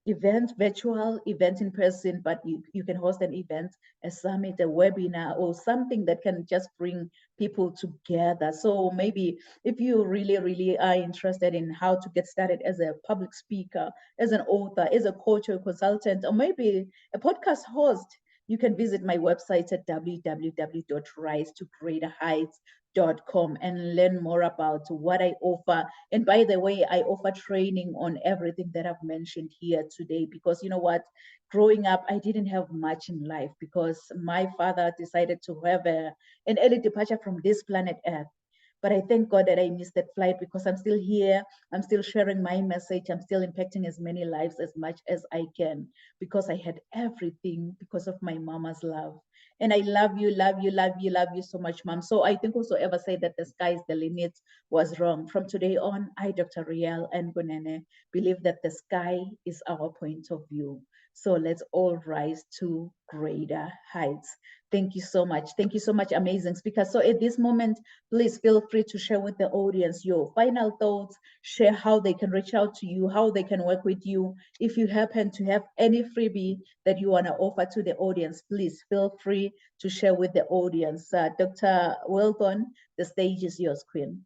Speaker 2: Event virtual, event in person, but you can host an event, a summit, a webinar, or something that can just bring people together. So maybe if you really are interested in how to get started as a public speaker, as an author, as a coach or consultant, or maybe a podcast host, you can visit my website at www.risetogreaterheights.com and learn more about what I offer. And by the way, I offer training on everything that I've mentioned here today, because you know what, growing up, I didn't have much in life because my father decided to have an early departure from this planet Earth. But I thank God that I missed that flight, because I'm still here. I'm still sharing my message. I'm still impacting as many lives as much as I can, because I had everything because of my mama's love. And I love you so much, Mom. So I think whosoever said that the sky is the limit was wrong. From today on, I, Dr. Riel Ngunene, believe that the sky is our point of view. So let's all rise to greater heights. Thank you so much. Thank you so much, amazing speakers. So at this moment, please feel free to share with the audience your final thoughts, share how they can reach out to you, how they can work with you. If you happen to have any freebie that you want to offer to the audience, please feel free to share with the audience. Dr. Wilton, the stage is yours, Queen.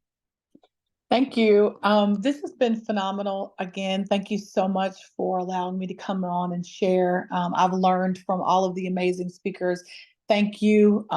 Speaker 5: Thank you. This has been phenomenal. Again, thank you so much for allowing me to come on and share. I've learned from all of the amazing speakers. Thank you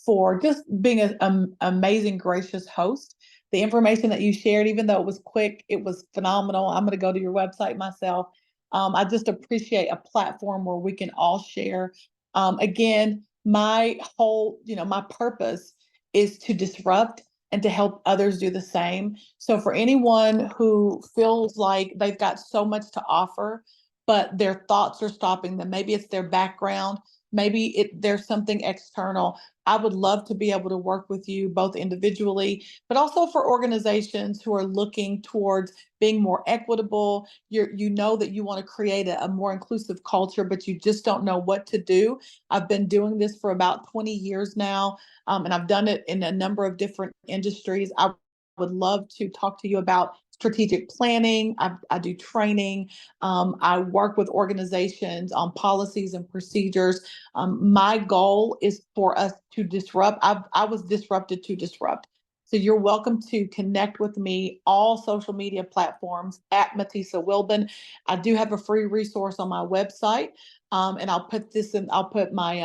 Speaker 5: for just being an amazing, gracious host. The information that you shared, even though it was quick, it was phenomenal. I'm going to go to your website myself. I just appreciate a platform where we can all share. Again, my whole, my purpose is to disrupt and to help others do the same. So for anyone who feels like they've got so much to offer, but their thoughts are stopping them, maybe it's their background, maybe there's something external, I would love to be able to work with you both individually, but also for organizations who are looking towards being more equitable. You know that you want to create a more inclusive culture, but you just don't know what to do. I've been doing this for about 20 years now, and I've done it in a number of different industries. I would love to talk to you about strategic planning. I do training. I work with organizations on policies and procedures. My goal is for us to disrupt. I was disrupted to disrupt. So you're welcome to connect with me, all social media platforms at Matisa Wilbon. I do have a free resource on my website. And I'll put this in, I'll put my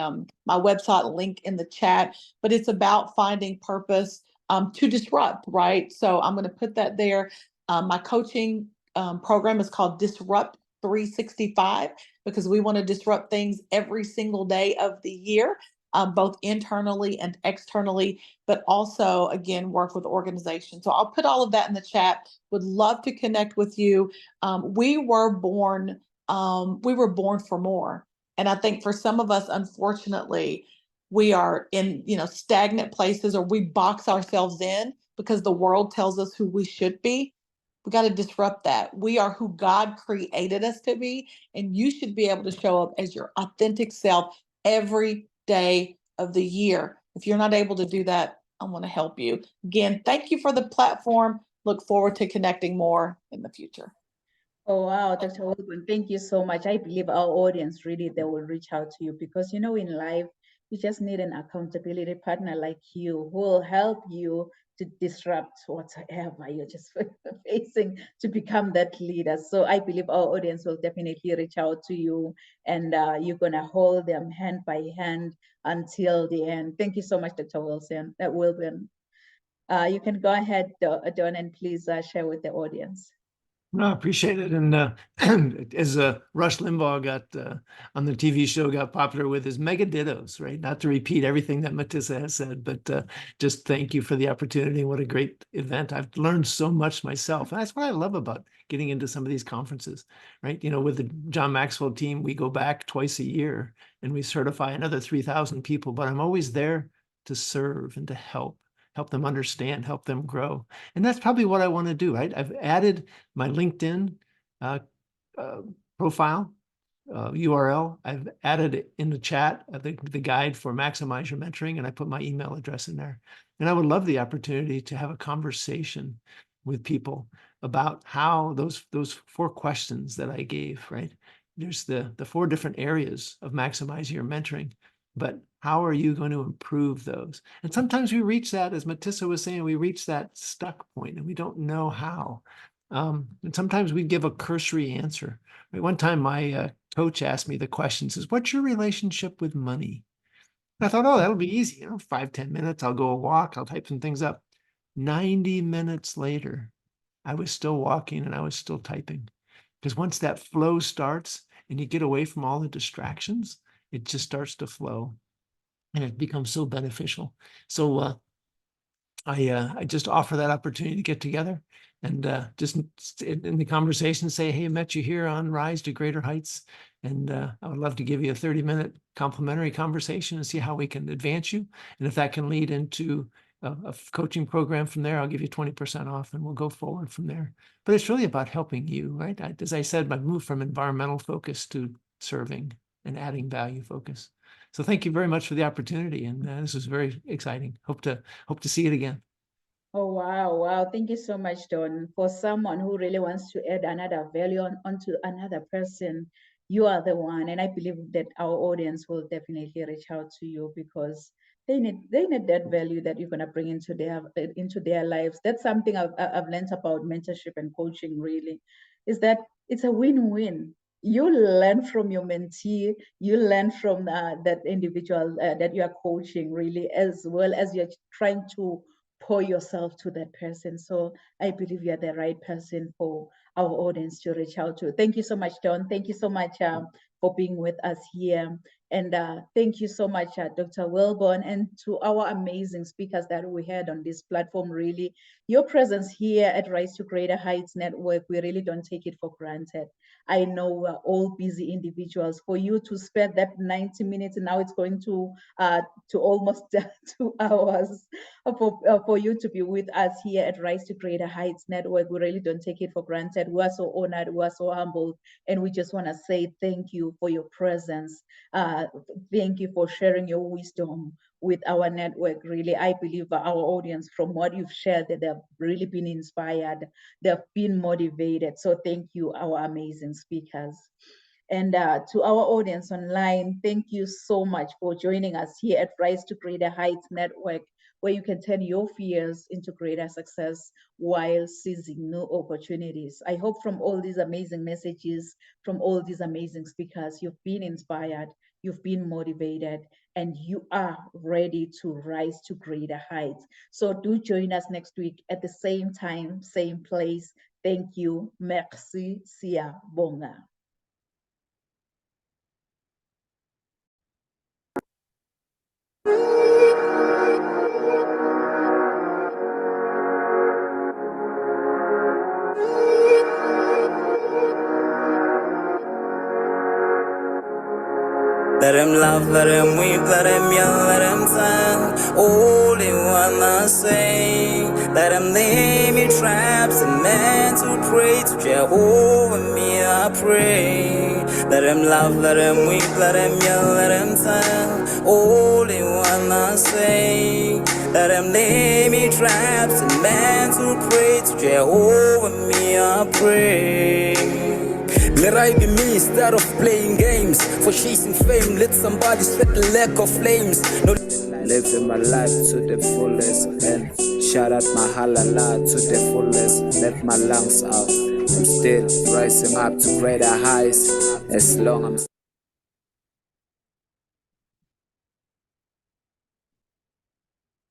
Speaker 5: my website link in the chat, but it's about finding purpose to disrupt, right? So I'm going to put that there. My coaching program is called Disrupt 365 because we want to disrupt things every single day of the year, both internally and externally, but also, again, work with organizations. So I'll put all of that in the chat. Would love to connect with you. We were born for more. And I think for some of us, unfortunately, we are in, stagnant places, or we box ourselves in because the world tells us who we should be. We got to disrupt that. We are who God created us to be, and you should be able to show up as your authentic self every day of the year. If you're not able to do that, I want to help you. Again, thank you for the platform. Look forward to connecting more in the future.
Speaker 2: Oh, wow, Dr. Wilbon, thank you so much. I believe our audience really, they will reach out to you because, in life, you just need an accountability partner like you who will help you to disrupt whatever you're just facing to become that leader. So I believe our audience will definitely reach out to you, and you're going to hold them hand by hand until the end. Thank you so much, Dr. Wilson. Wilbon. You can go ahead, Don, and please share with the audience.
Speaker 6: No, I appreciate it. And as Rush Limbaugh got on the TV show, got popular with his mega dittos, right? Not to repeat everything that Matisa has said, but just thank you for the opportunity. What a great event. I've learned so much myself. And that's what I love about getting into some of these conferences, right? With the John Maxwell team, we go back twice a year and we certify another 3,000 people, but I'm always there to serve and to help them understand, help them grow. And that's probably what I want to do, right? I've added my LinkedIn profile URL. I've added it in the chat, the guide for Maximize Your Mentoring, and I put my email address in there. And I would love the opportunity to have a conversation with people about how those 4 questions that I gave, right? There's the 4 different areas of maximizing your mentoring, but how are you going to improve those? And sometimes we reach that, as Matisa was saying, we reach that stuck point and we don't know how. And sometimes we give a cursory answer. Right? One time my coach asked me the question, says, what's your relationship with money? And I thought, oh, that'll be easy. 5-10 minutes, I'll go a walk, I'll type some things up. 90 minutes later, I was still walking and I was still typing. Because once that flow starts and you get away from all the distractions, it just starts to flow and it becomes so beneficial. So I just offer that opportunity to get together and just in the conversation say, hey, I met you here on Rise to Greater Heights. And I would love to give you a 30-minute complimentary conversation and see how we can advance you. And if that can lead into a coaching program from there, I'll give you 20% off and we'll go forward from there. But it's really about helping you, right? As I said, I've moved from environmental focus to serving and adding value focus. So thank you very much for the opportunity. And this was very exciting. Hope to see it again.
Speaker 2: Oh, wow. Thank you so much, Don. For someone who really wants to add another value onto another person, you are the one. And I believe that our audience will definitely reach out to you because they need that value that you're going to bring into their lives. That's something I've learned about mentorship and coaching, really, is that it's a win-win. You learn from your mentee, you learn from that individual that you are coaching, really, as well as you're trying to pour yourself to that person. So I believe you're the right person for our audience to reach out to. Thank you so much, Don. Thank you so much, for being with us here. And thank you so much, Dr. Wilborn, and to our amazing speakers that we had on this platform. Really, your presence here at Rise to Greater Heights Network, we really don't take it for granted. I know we're all busy individuals. For you to spend that 90 minutes, now it's going to almost 2 hours, for you to be with us here at Rise to Greater Heights Network. We really don't take it for granted. We are so honored, we are so humbled, and we just want to say thank you for your presence. Thank you for sharing your wisdom with our network. Really, I believe our audience, from what you've shared, that they've really been inspired, they've been motivated. So thank you, our amazing speakers. And to our audience online, thank you so much for joining us here at Rise to Greater Heights Network, where you can turn your fears into greater success while seizing new opportunities. I hope from all these amazing messages, from all these amazing speakers, you've been inspired, you've been motivated, and you are ready to rise to greater heights. So do join us next week at the same time, same place. Thank you. Merci. Siyabonga.
Speaker 1: Let him laugh, let him weep, let him yell, let him sing. All they wanna say. Let him lay me traps and men to pray to Jehovah, me I pray. Let him laugh, let him weep, let him yell, let him sing. All they wanna say. Let him lay me traps and men to pray to Jehovah, me I pray. Let I be me instead of playing games. For chasing fame, let somebody sweat the lack of flames. No,
Speaker 9: living my life to the fullest and shout out my halala to the fullest. Let my lungs out. I'm still rising up to greater heights as long as